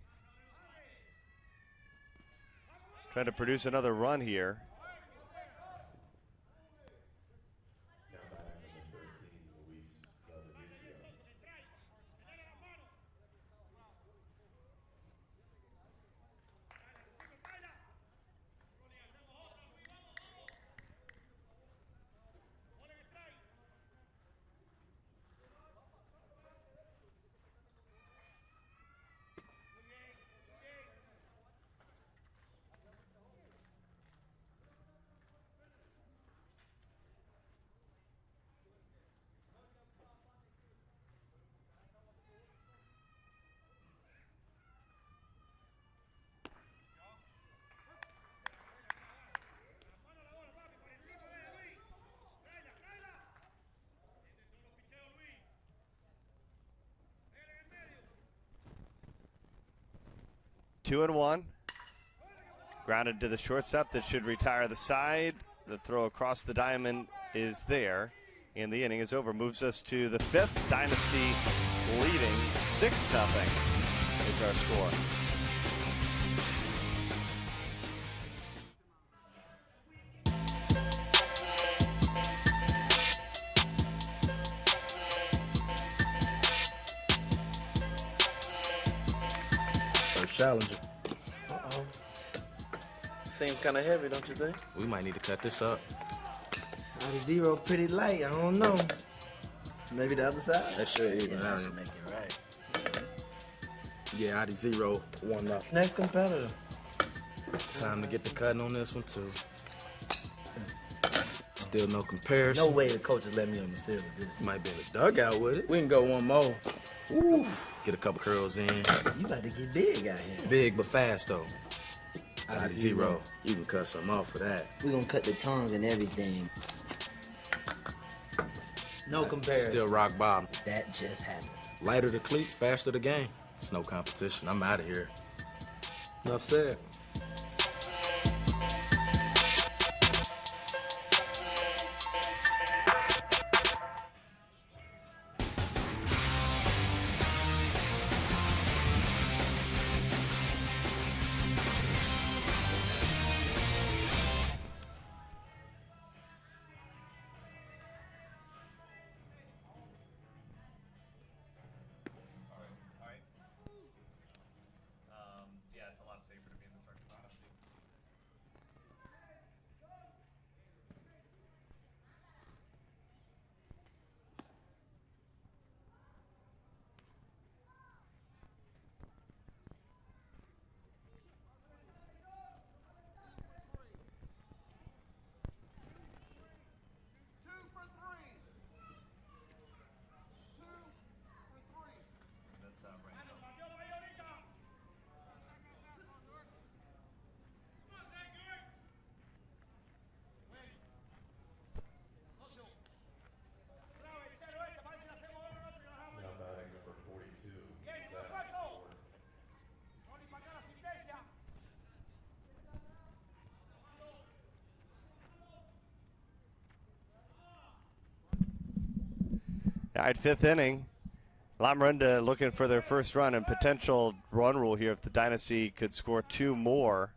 trying to produce another run here. Two and one. Grounded to the shortstop. That should retire the side. The throw across the diamond is there. And the inning is over. Moves us to the fifth. Dynasty leading 6-0 is our score. Challenger. Uh-oh. Seems kind of heavy, don't you think? We might need to cut this up. Out of zero, pretty light. I don't know. Maybe the other side? That should even that out. should make it right. Yeah, out of zero, 1-0. Next competitor. Time to get the cutting on this one, too. Still no comparison. No way the coaches let me on the field with this. Might be in the dugout with it. We can go one more. Ooh. Get a couple curls in. You about to get big out here. Big but fast, though. Out of zero. You can cut something off for that. We're going to cut the tongue and everything. No comparison. Still rock bottom. That just happened. Lighter the cleat, faster the game. It's no competition. I'm out of here. Enough said. Yeah, it's a lot safer to be in the truck. All right, 5th inning. Lamorinda looking for their first run and potential run rule here if the Dynasty could score 2 more.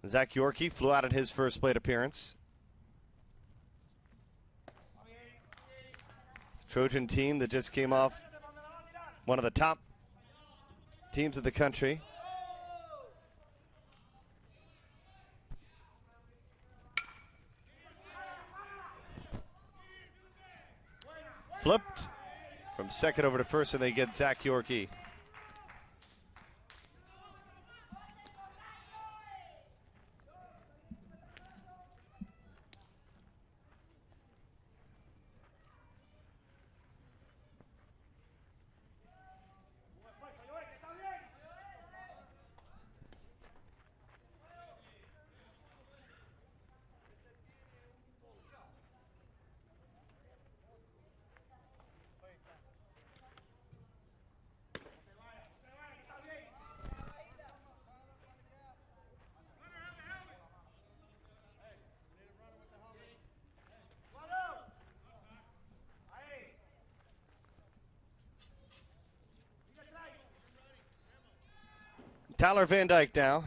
Zach Yorkie flew out at his first plate appearance. Trojan team that just came off one of the top teams of the country. Flipped from second over to first, and they get Zach Yorkie. Tyler Van Dyke now.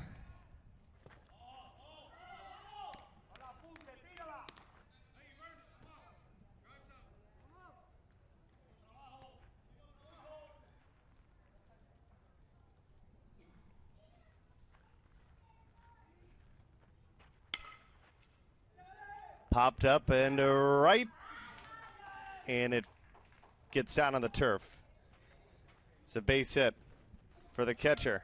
Popped up and right, and it gets out on the turf. It's a base hit for the catcher.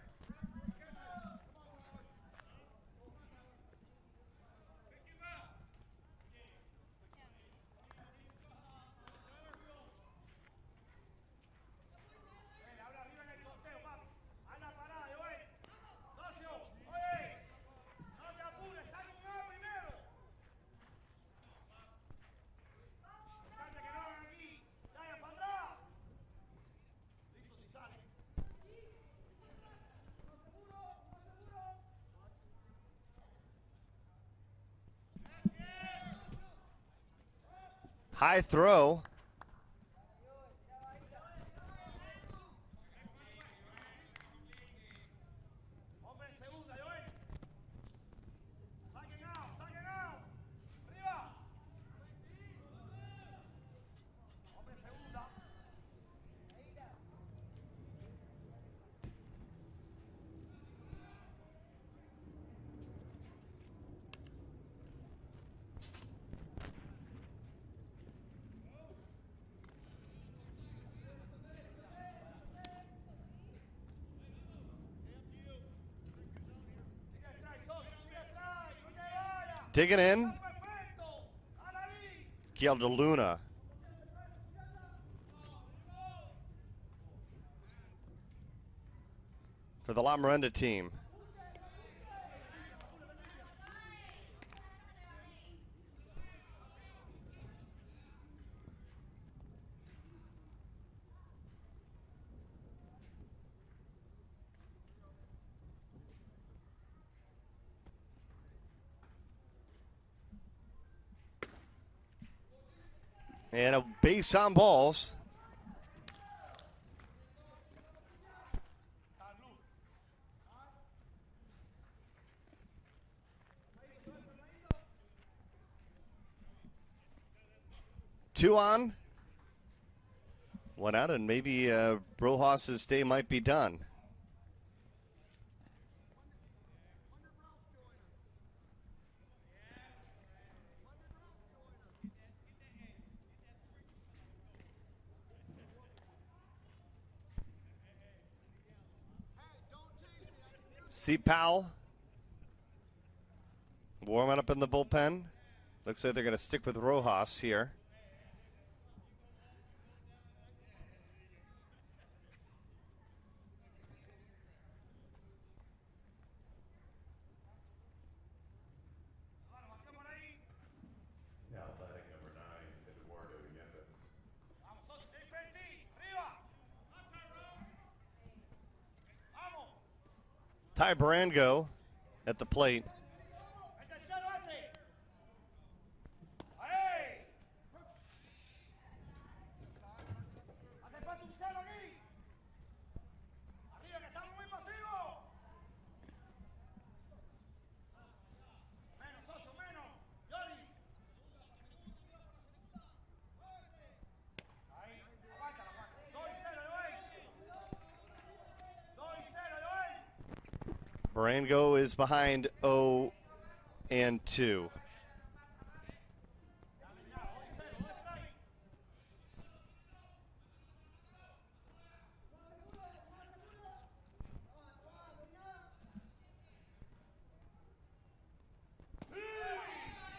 High throw. Digging in, DELUNA. For the Lamorinda team. And a base on balls. Two on. One out, and maybe Rojas's day might be done. See Powell warming up in the bullpen. Looks like they're going to stick with Rojas here. Ty Barango at the plate. Marengo is behind 0-2.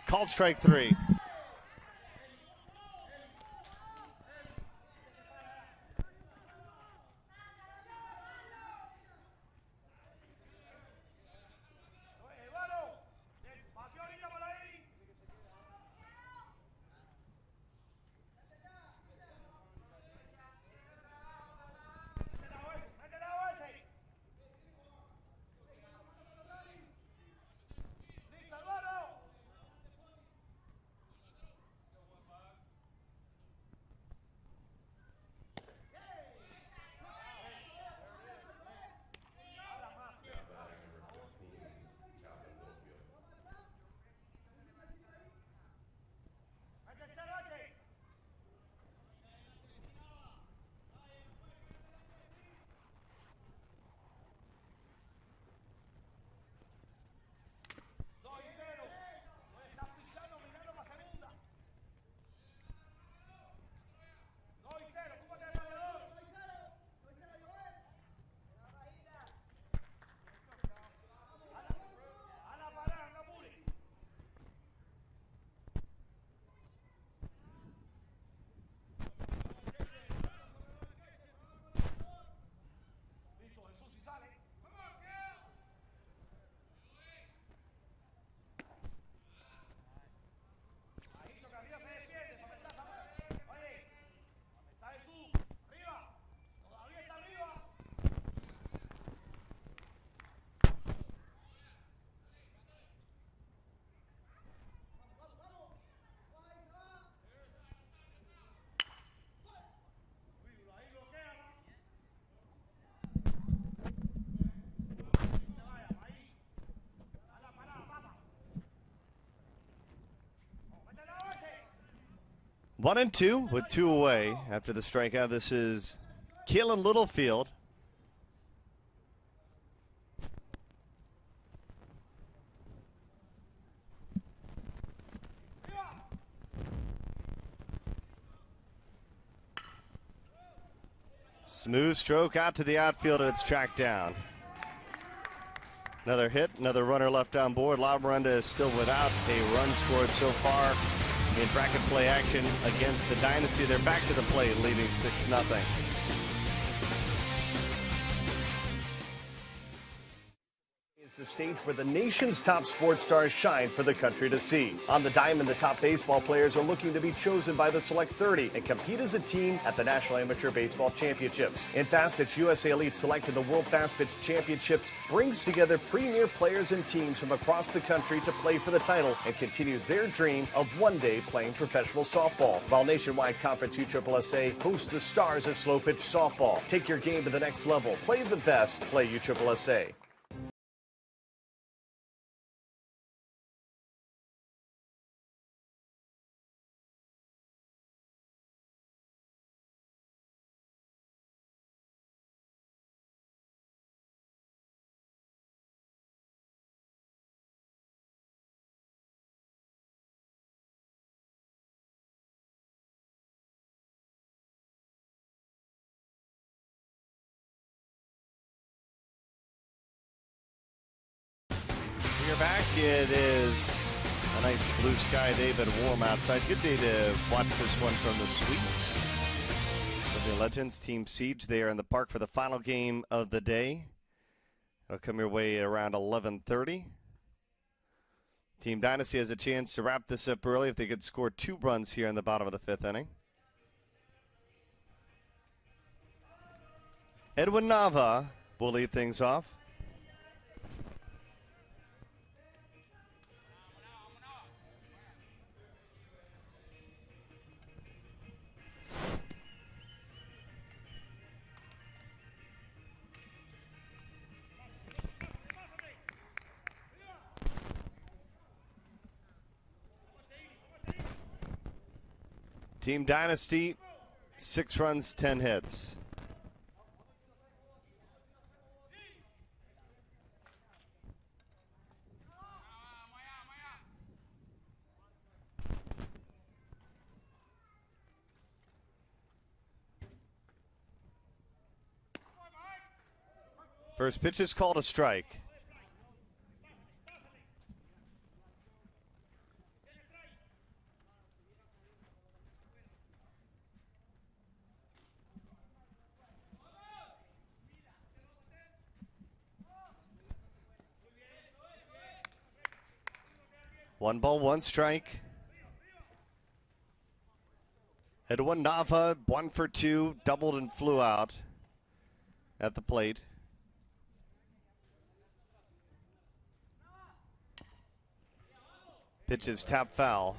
Called strike 3. One and two with 2 away after the strikeout. This is CALLAN Littlefield. Smooth stroke out to the outfield, and it's tracked down. Another hit, another runner left on board. Lamorinda is still without a run scored so far in bracket play action against the Dynasty. They're back to the plate, leading 6-0. The stage where the nation's top sports stars shine for the country to see. On the diamond, the top baseball players are looking to be chosen by the Select 30 and compete as a team at the National Amateur Baseball Championships. In Fast Pitch, USA Elite Select and the World Fast Pitch Championships brings together premier players and teams from across the country to play for the title and continue their dream of one day playing professional softball. While Nationwide Conference USSSA hosts the stars of slow pitch softball. Take your game to the next level. Play the best. Play USSSA. We're back. It is a nice blue sky day, but warm outside. Good day to watch this one from the suites. The Legends Team Siege there in the park for the final game of the day. It'll come your way around 11:30. Team Dynasty has a chance to wrap this up early if they could score 2 runs here in the bottom of the 5th inning. EDUIN NAVA will lead things off. Team Dynasty, 6 runs, 10 hits. First pitch is called a strike. One ball, one strike. Edwin Nava, 1 for 2, doubled and flew out at the plate. Pitch is tap foul.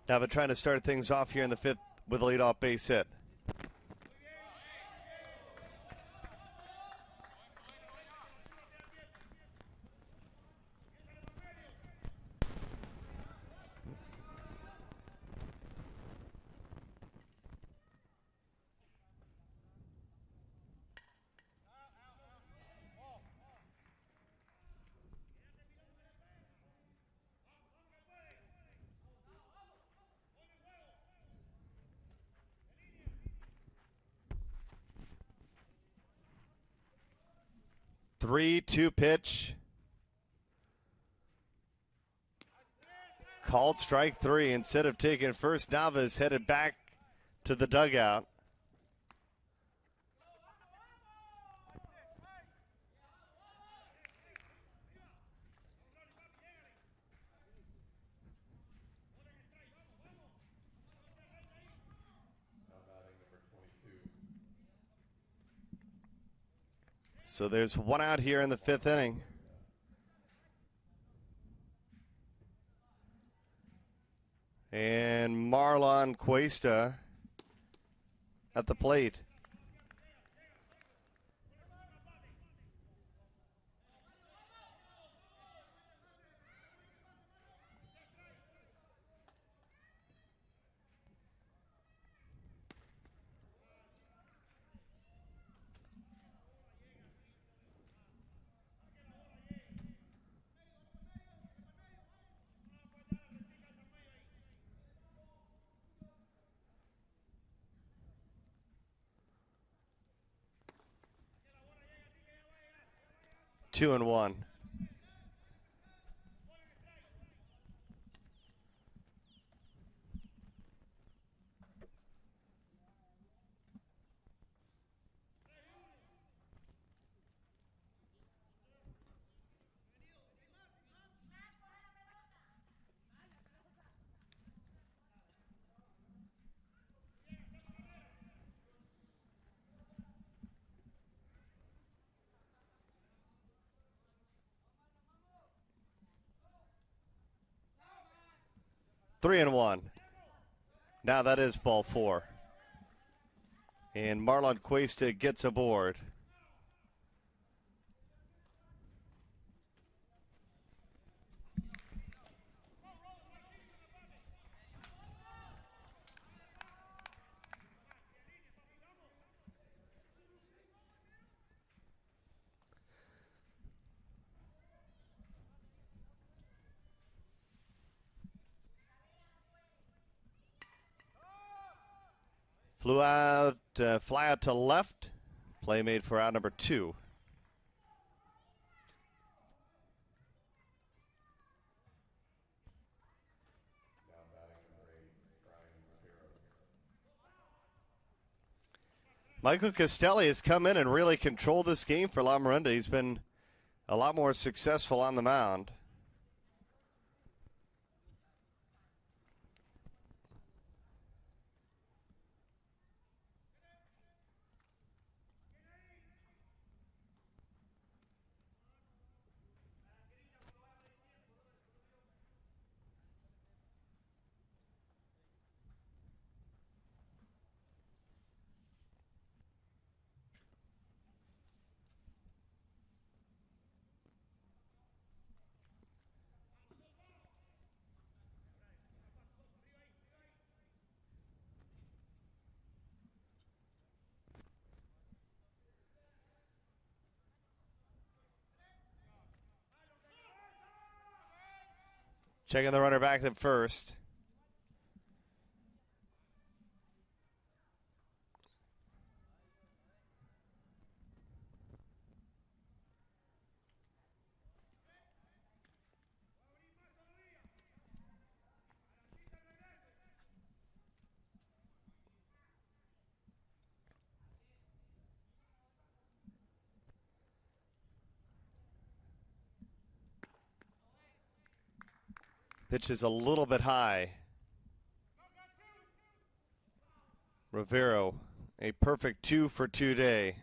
Nava trying to start things off here in the 5th with a leadoff base hit. Three-two pitch. Called strike 3. Instead of taking first, Nava is headed back to the dugout. So there's one out here in the 5th inning. And Marlon Cuesta at the plate. Two and one. Three and one. Now that is ball 4. And Marlon Cuesta gets aboard. Flew out, fly out to left. Play made for out number 2. Michael Castelli has come in and really controlled this game for Lamorinda. He's been a lot more successful on the mound. Checking the runner back at first. Pitch is a little bit high. Rivero, a perfect 2 for 2 day.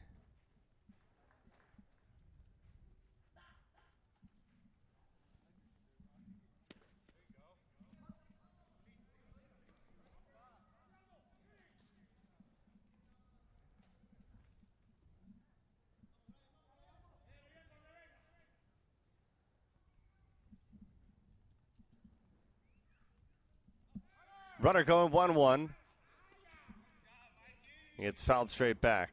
Runner going 1-1. It's fouled straight back.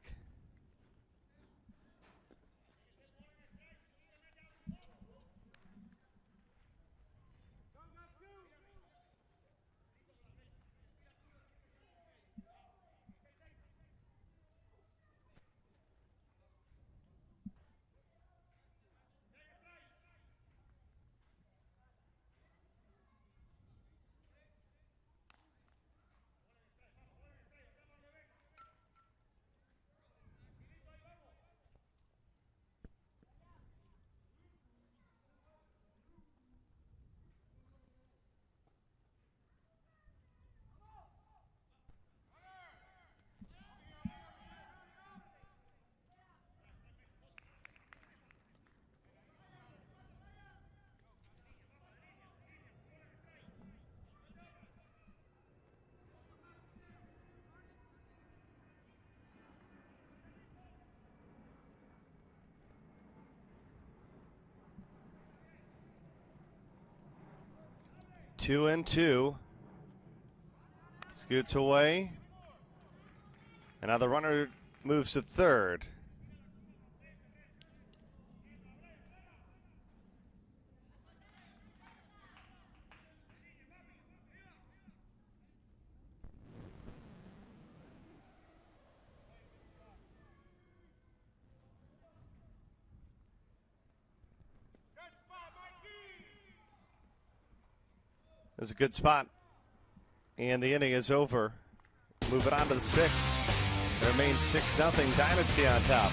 Two and two. Scoots away. And now the runner moves to third. That's a good spot. And the inning is over. Move it on to the sixth. It remains 6-0. Dynasty on top.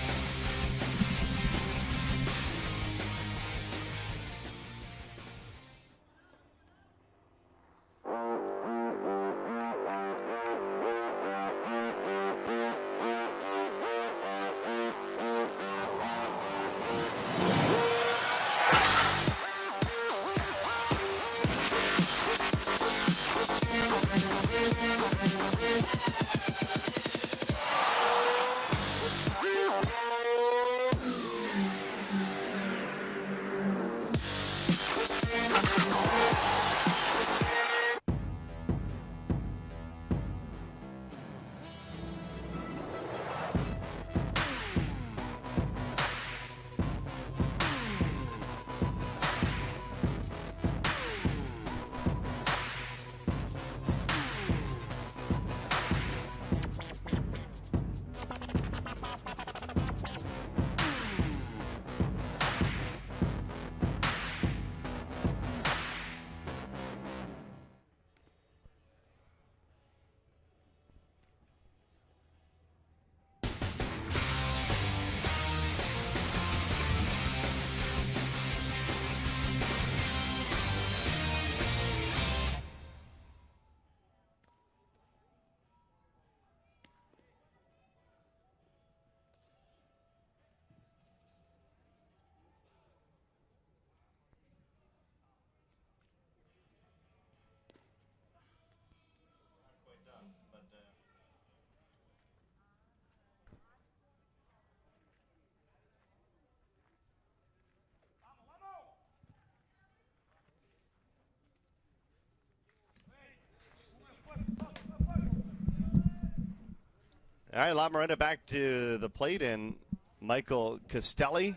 All right, Lamorinda back to the plate, and Michael Castelli,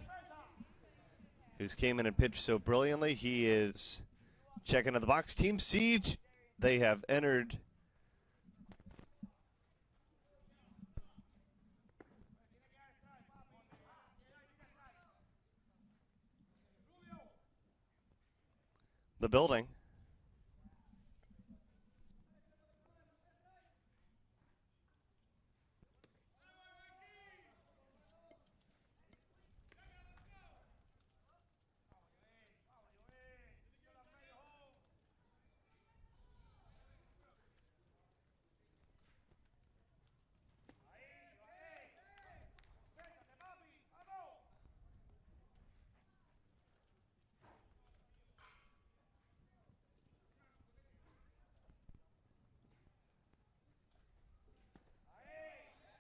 who's came in and pitched so brilliantly. He is Check into the box. Team Siege, they have entered the building.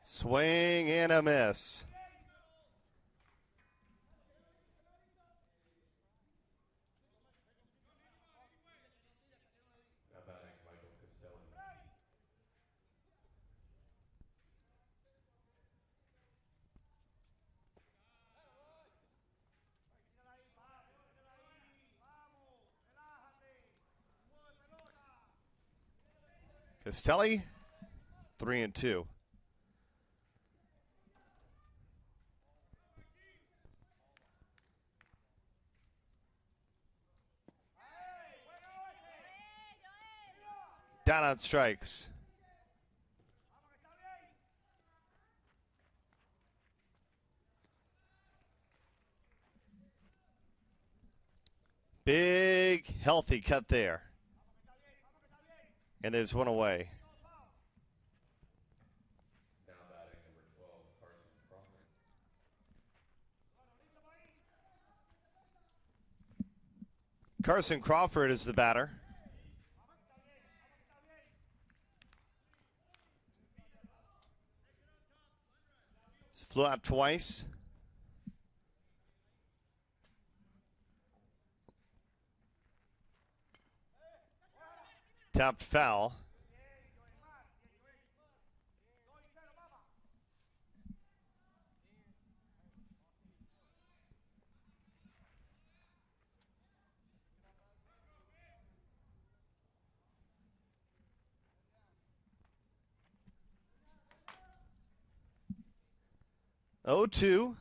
Swing and a miss. Castelli, 3-2. Down on strikes. Big, healthy cut there. And there's one away. Carson Crawford is the batter. It's flew out twice. Tapped foul. Oh, 2.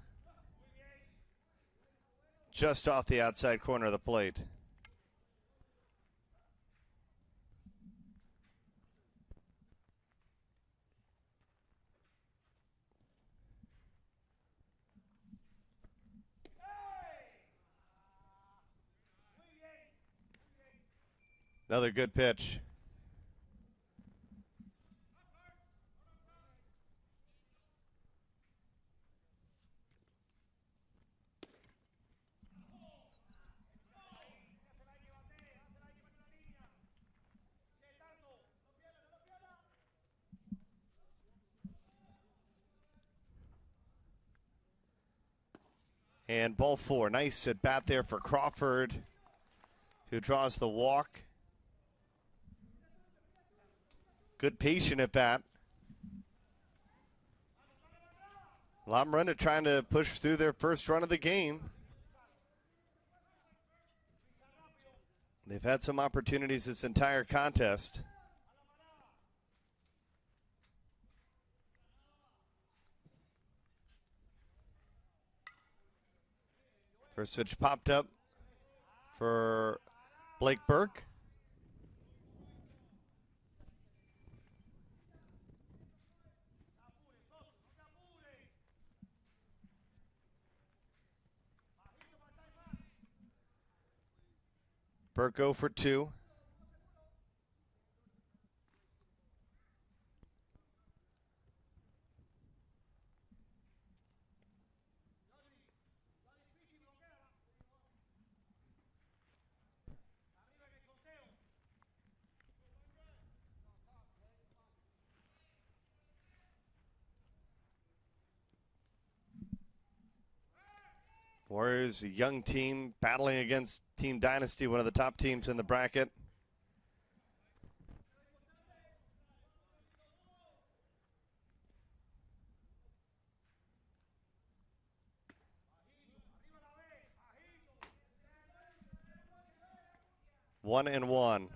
Just off the outside corner of the plate. Another good pitch. And ball 4. Nice at bat there for Crawford, who draws the walk. Good patient at bat. Lamorinda trying to push through their first run of the game. They've had some opportunities this entire contest. First pitch popped up for Blake Burke. Burke 0 for 2. Warriors, a young team battling against Team Dynasty, one of the top teams in the bracket. 1-1.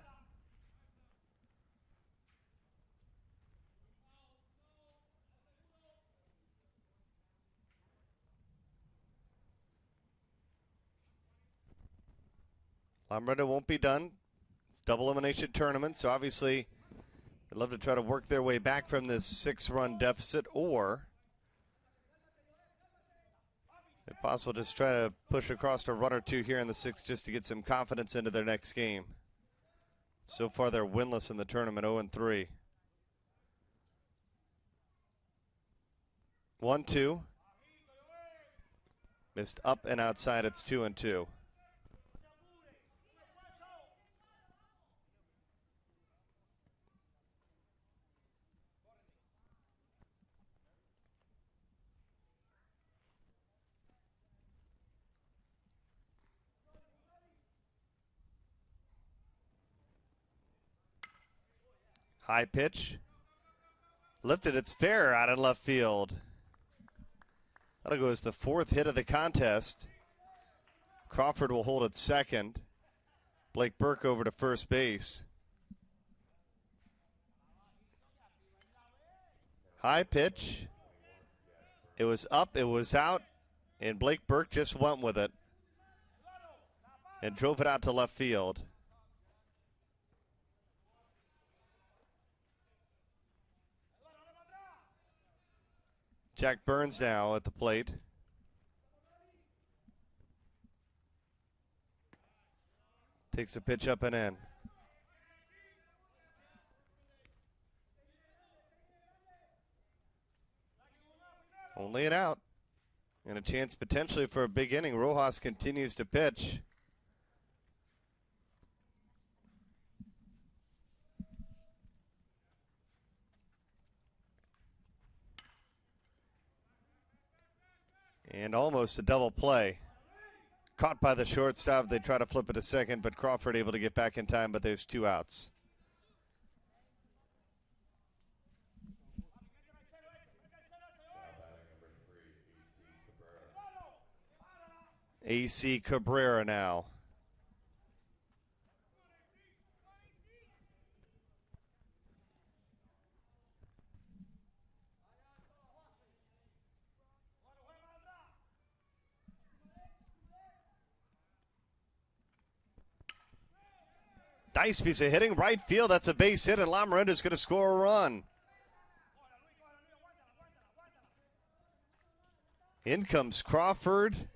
Lamorinda won't be done. It's double elimination tournament, so obviously they'd love to try to work their way back from this 6-run deficit, or if possible, just try to push across a run or two here in the 6th just to get some confidence into their next game. So far, they're winless in the tournament, 0-3. 1-2. Missed up and outside, it's 2-2. High pitch. Lifted, it's fair out in left field. That'll go as the 4th hit of the contest. Crawford will hold at second. Blake Burke over to first base. High pitch. It was up, it was out, and Blake Burke just went with it and drove it out to left field. Jack Burns now at the plate. Takes a pitch up and in. Only an out. And a chance potentially for a big inning. Rojas continues to pitch. And almost a double play. Caught by the shortstop. They try to flip it to second, but Crawford able to get back in time, but there's 2 outs. AC Cabrera now. Nice piece of hitting, right field. That's a base hit, and Lamorinda's going to score a run. In comes Crawford.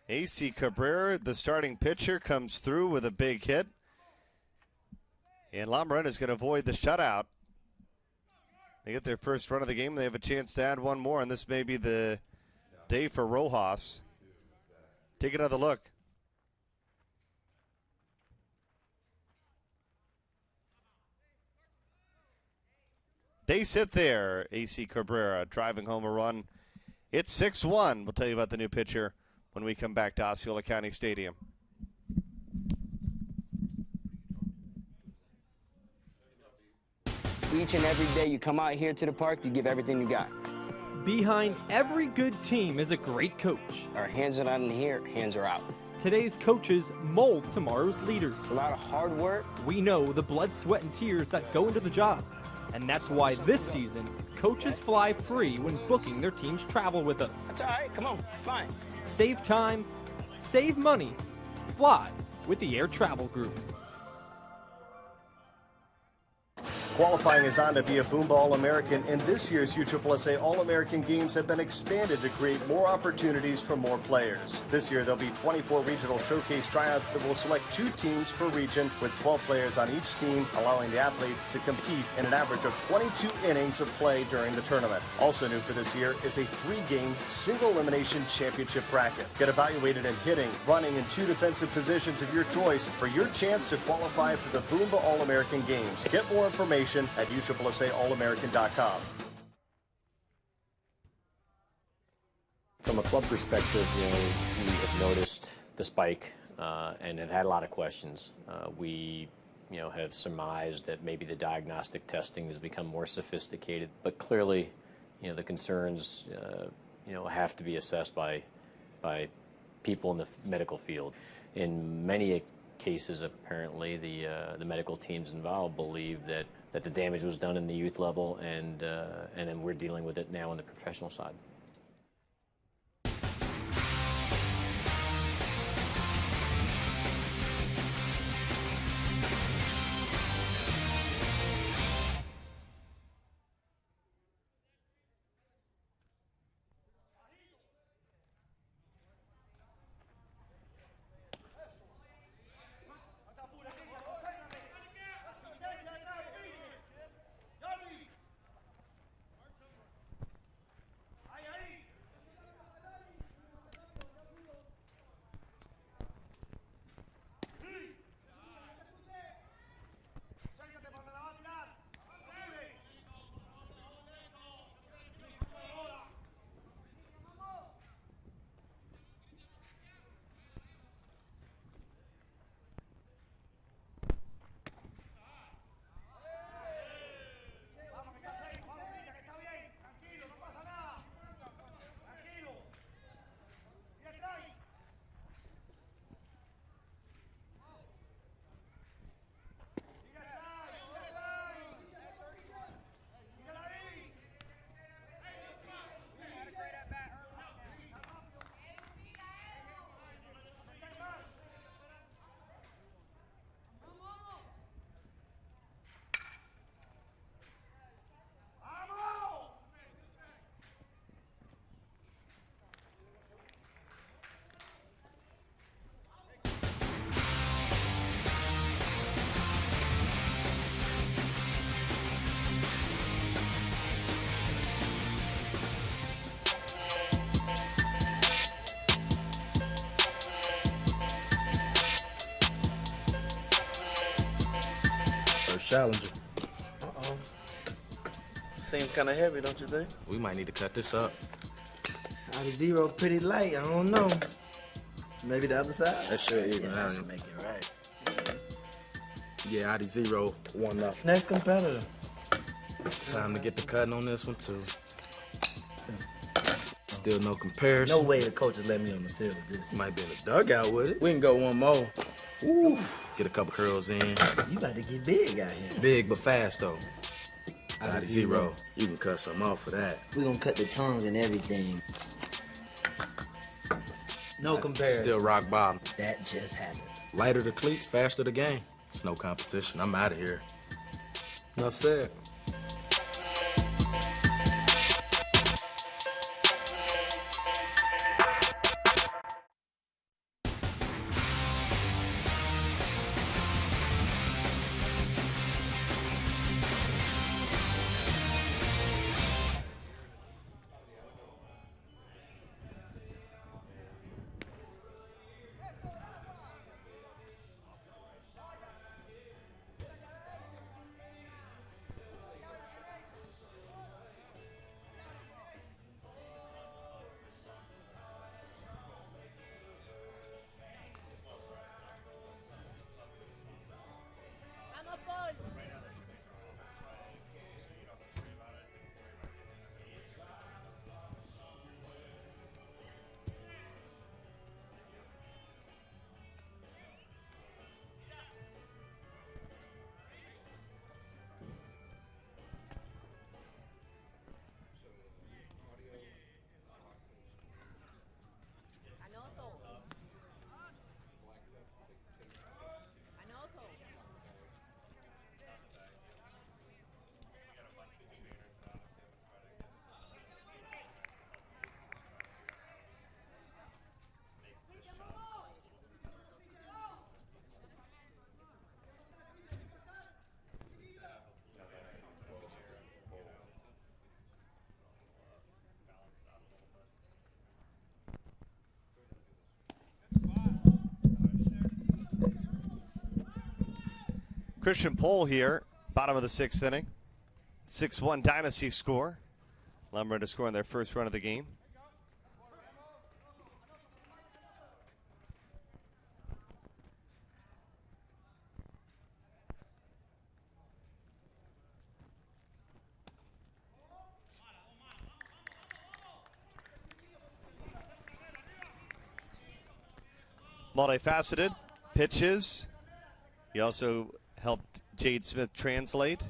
AC Cabrera, the starting pitcher, comes through with a big hit. And Lamorinda's going to avoid the shutout. They get their first run of the game. They have a chance to add one more, and this may be the day for Rojas. Take another look. They sit there, AC Cabrera driving home a run. It's 6-1. We'll tell you about the new pitcher when we come back to Osceola County Stadium. Each and every day you come out here to the park, you give everything you got. Behind every good team is a great coach. Our hands are not in here, hands are out. Today's coaches mold tomorrow's leaders. A lot of hard work. We know the blood, sweat, and tears that go into the job. And that's why this season, coaches fly free when booking their team's travel with us. That's all right, come on, it's fine. Save time, save money, fly with the Air Travel Group. Qualifying is on to be a Boomba All-American, and this year's USSSA All-American Games have been expanded to create more opportunities for more players. This year, there'll be 24 regional showcase tryouts that will select 2 teams per region with 12 players on each team, allowing the athletes to compete in an average of 22 innings of play during the tournament. Also new for this year is a 3-game single elimination championship bracket. Get evaluated in hitting, running, and 2 defensive positions of your choice for your chance to qualify for the Boomba All-American Games. Get more information at USSSAallamerican.com. From a club perspective, we have noticed the spike and have had a lot of questions. We have surmised that maybe the diagnostic testing has become more sophisticated, but clearly, the concerns, have to be assessed by people in the medical field. In many cases, apparently, the medical teams involved believe that the damage was done in the youth level, and then we're dealing with it now on the professional side. Challenger. Uh-oh. Seems kind of heavy, don't you think? We might need to cut this up. Out of zero, pretty light. I don't know. Maybe the other side? That should even that out. should make it right. Yeah, out of zero, 1-0. Next competitor. Time to get the cutting on this one, too. Still no comparison. No way the coach is letting me on the field with this. Might be in the dugout with it. We can go one more. Ooh. Get a couple curls in. You about to get big out here. Big but fast, though. Out of zero. You can cut some off for that. We're gonna cut the tongues and everything. No comparison. Still rock bottom. That just happened. Lighter the cleat, faster the game. It's no competition. I'm out of here. Enough said. Christian Pohl here, bottom of the 6th inning. 6-1 Dynasty score. Lamorinda scoring their first run of the game. Multifaceted, pitches. He also helped Jade Smith translate.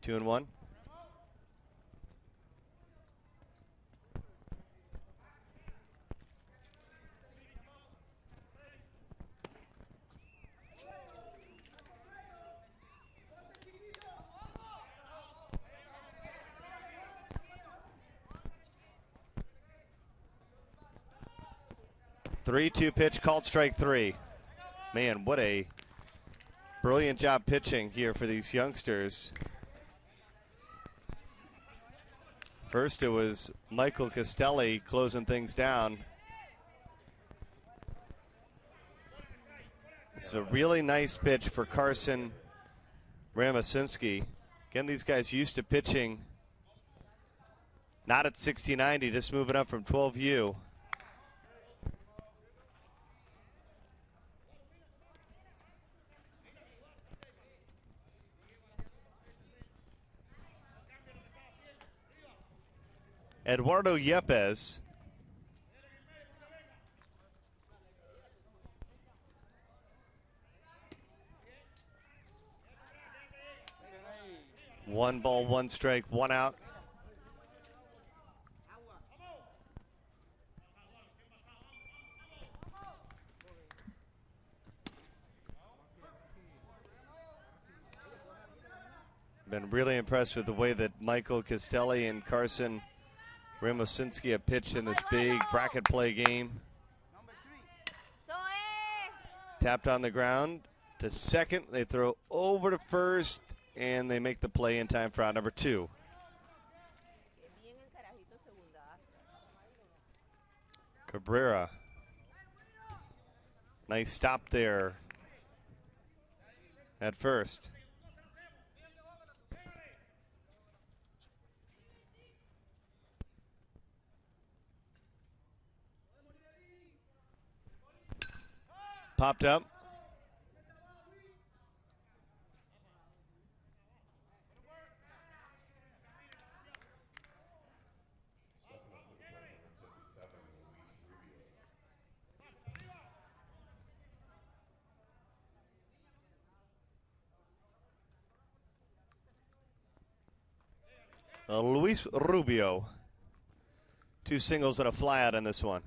2-1. Three-two pitch called strike three. Man, what a brilliant job pitching here for these youngsters. First it was Michael Castelli closing things down. It's a really nice pitch for Carson Ramasinski. Again, these guys used to pitching not at 60-90, just moving up from 12U. Eduardo Yepes. One ball, one strike, one out. Been really impressed with the way that Michael Castelli and Carson Ramasinski have pitched in this big bracket play game. Tapped on the ground to second. They throw over to first, and they make the play in time for out number 2. Cabrera. Nice stop there at first. Popped up. Luis Rubio. 2 singles and a flyout in this one.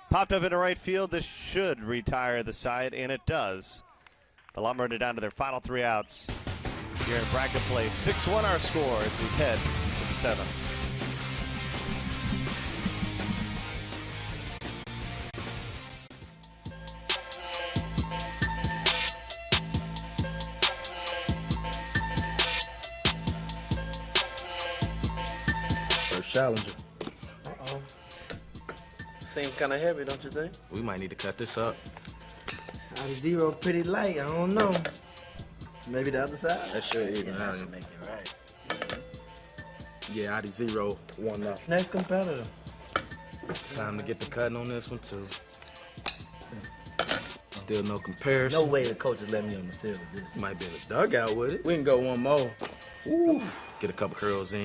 Popped up into right field. This should retire the side, and it does. The Lamorinda down to their final 3 outs here in bracket play. 6-1 our score as we head to the 7th. First challenger. Uh-oh. Seems kind of heavy, don't you think? We might need to cut this up. Out of 0, pretty light. I don't know. Maybe the other side? That should even out. That should make it right. Yeah, out of 0, 1-0. Next competitor. Time to get the cutting on this one, too. Still no comparison. No way the coach is letting me on the field with this. Might be in the dugout with it. We can go one more. Ooh. Get a couple curls in.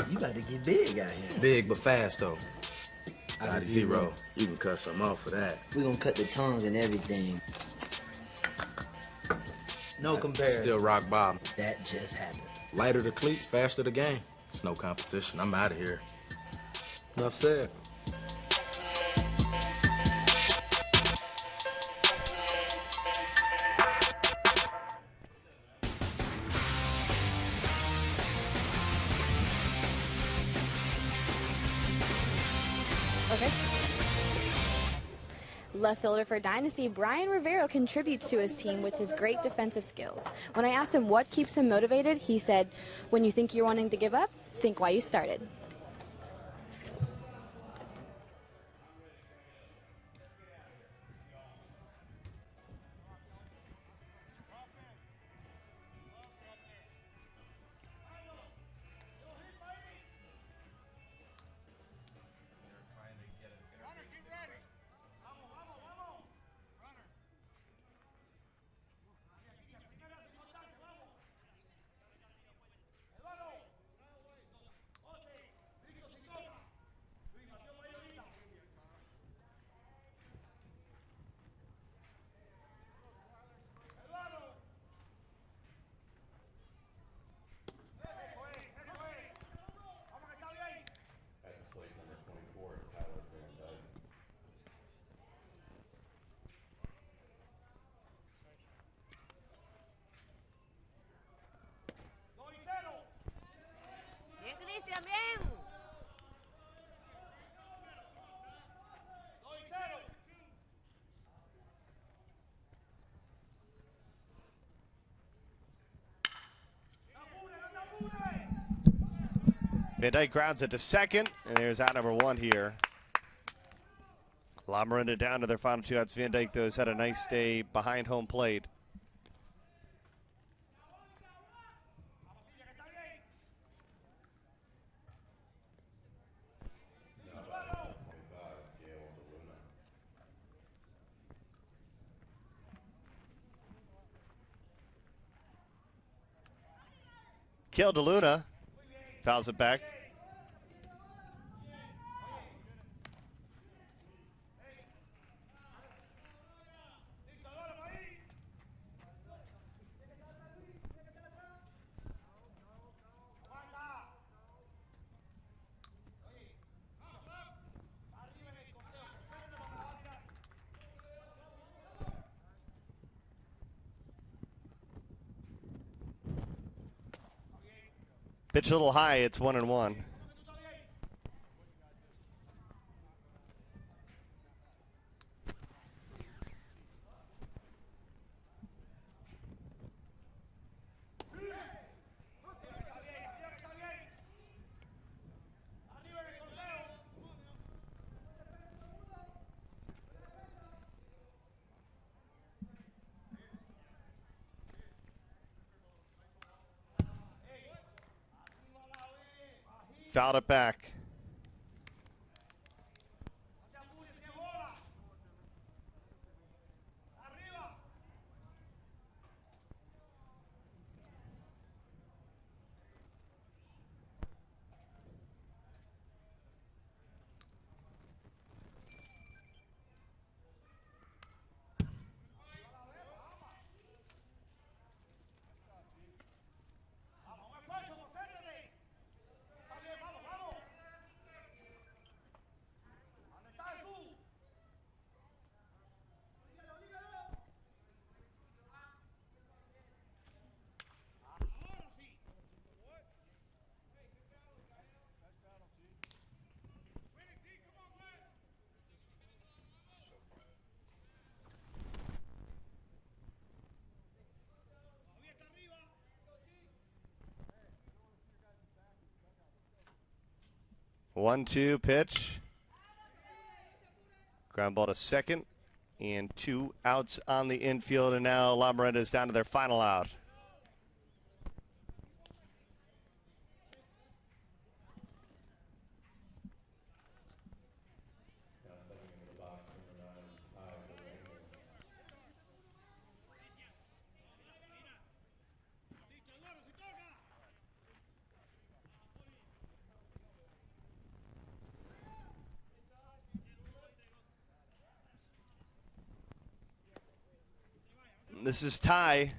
You got to get big out here. Big but fast, though. Out of 0. You can cut something off for that. We're going to cut the tongue and everything. No comparison. Still rock bottom. That just happened. Lighter the cleat, faster the game. It's no competition. I'm out of here. Enough said. Left fielder for Dynasty, Brian Rivero contributes to his team with his great defensive skills. When I asked him what keeps him motivated, he said, "When you think you're wanting to give up, think why you started." Van Dyke grounds it to second, and there's out number 1 here. Lamorinda down to their final 2 outs. Van Dyke, though, has had a nice day behind home plate. DELUNA fouls it back. Pitch a little high, it's 1-1. Fouled it back. One-two pitch. Ground ball to second. And 2 outs on the infield. And now Lamorinda is down to their final out. This is Ty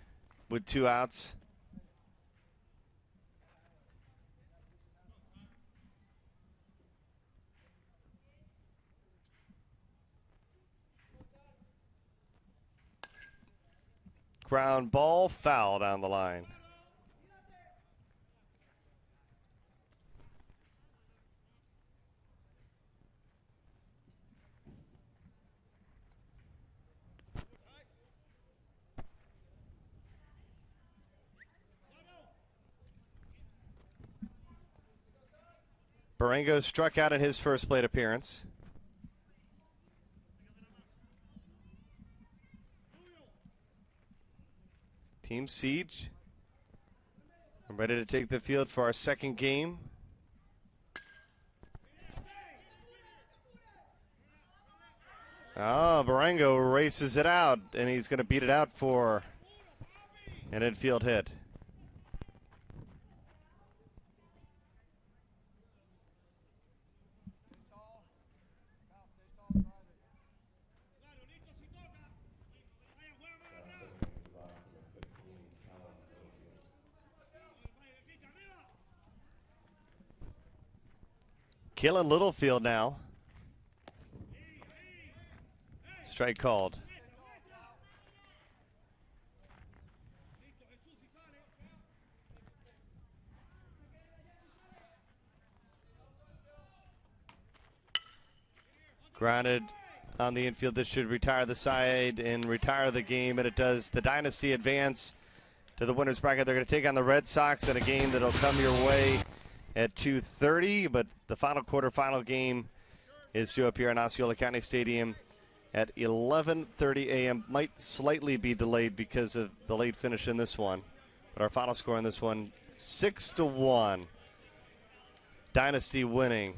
with 2 outs. Ground ball, foul down the line. Barango struck out in his first plate appearance. Team Siege, I'm ready to take the field for our second game. Oh, Barango races it out, and he's going to beat it out for an infield hit. Killing Littlefield now. Strike called. Grounded on the infield. This should retire the side and retire the game, and it does. The Dynasty advance to the winner's bracket. They're going to take on the Red Sox in a game that'll come your way at 2:30, but the final quarterfinal game is due up here in Osceola County Stadium at 11:30 a.m. Might slightly be delayed because of the late finish in this one, but our final score in this one, 6-1. Dynasty winning.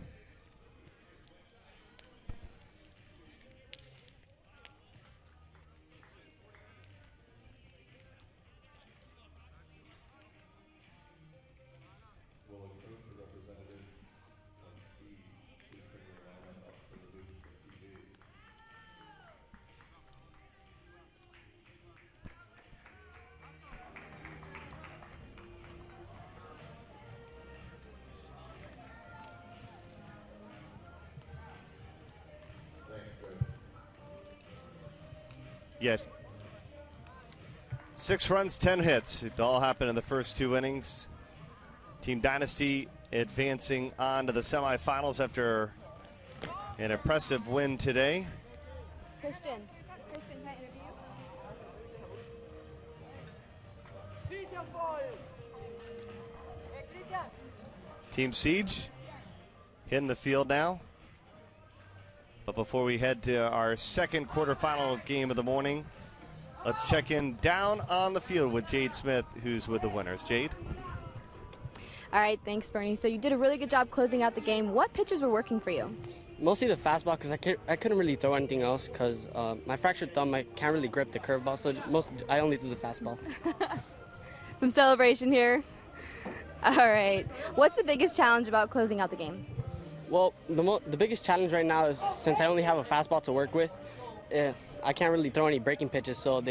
Yet 6 runs, 10 hits. It all happened in the first 2 innings. Team Dynasty advancing on to the semifinals after an impressive win today. Christian, can I interview? Team Siege hitting the field now. But before we head to our second quarterfinal game of the morning, let's check in down on the field with Jade Smith, who's with the winners. Jade? All right, thanks, Bernie. So you did a really good job closing out the game. What pitches were working for you? Mostly the fastball, because I couldn't really throw anything else because my fractured thumb, I can't really grip the curveball, so I only do the fastball. Some celebration here. All right. What's the biggest challenge about closing out the game? Well, the biggest challenge right now is since I only have a fastball to work with, I can't really throw any breaking pitches, so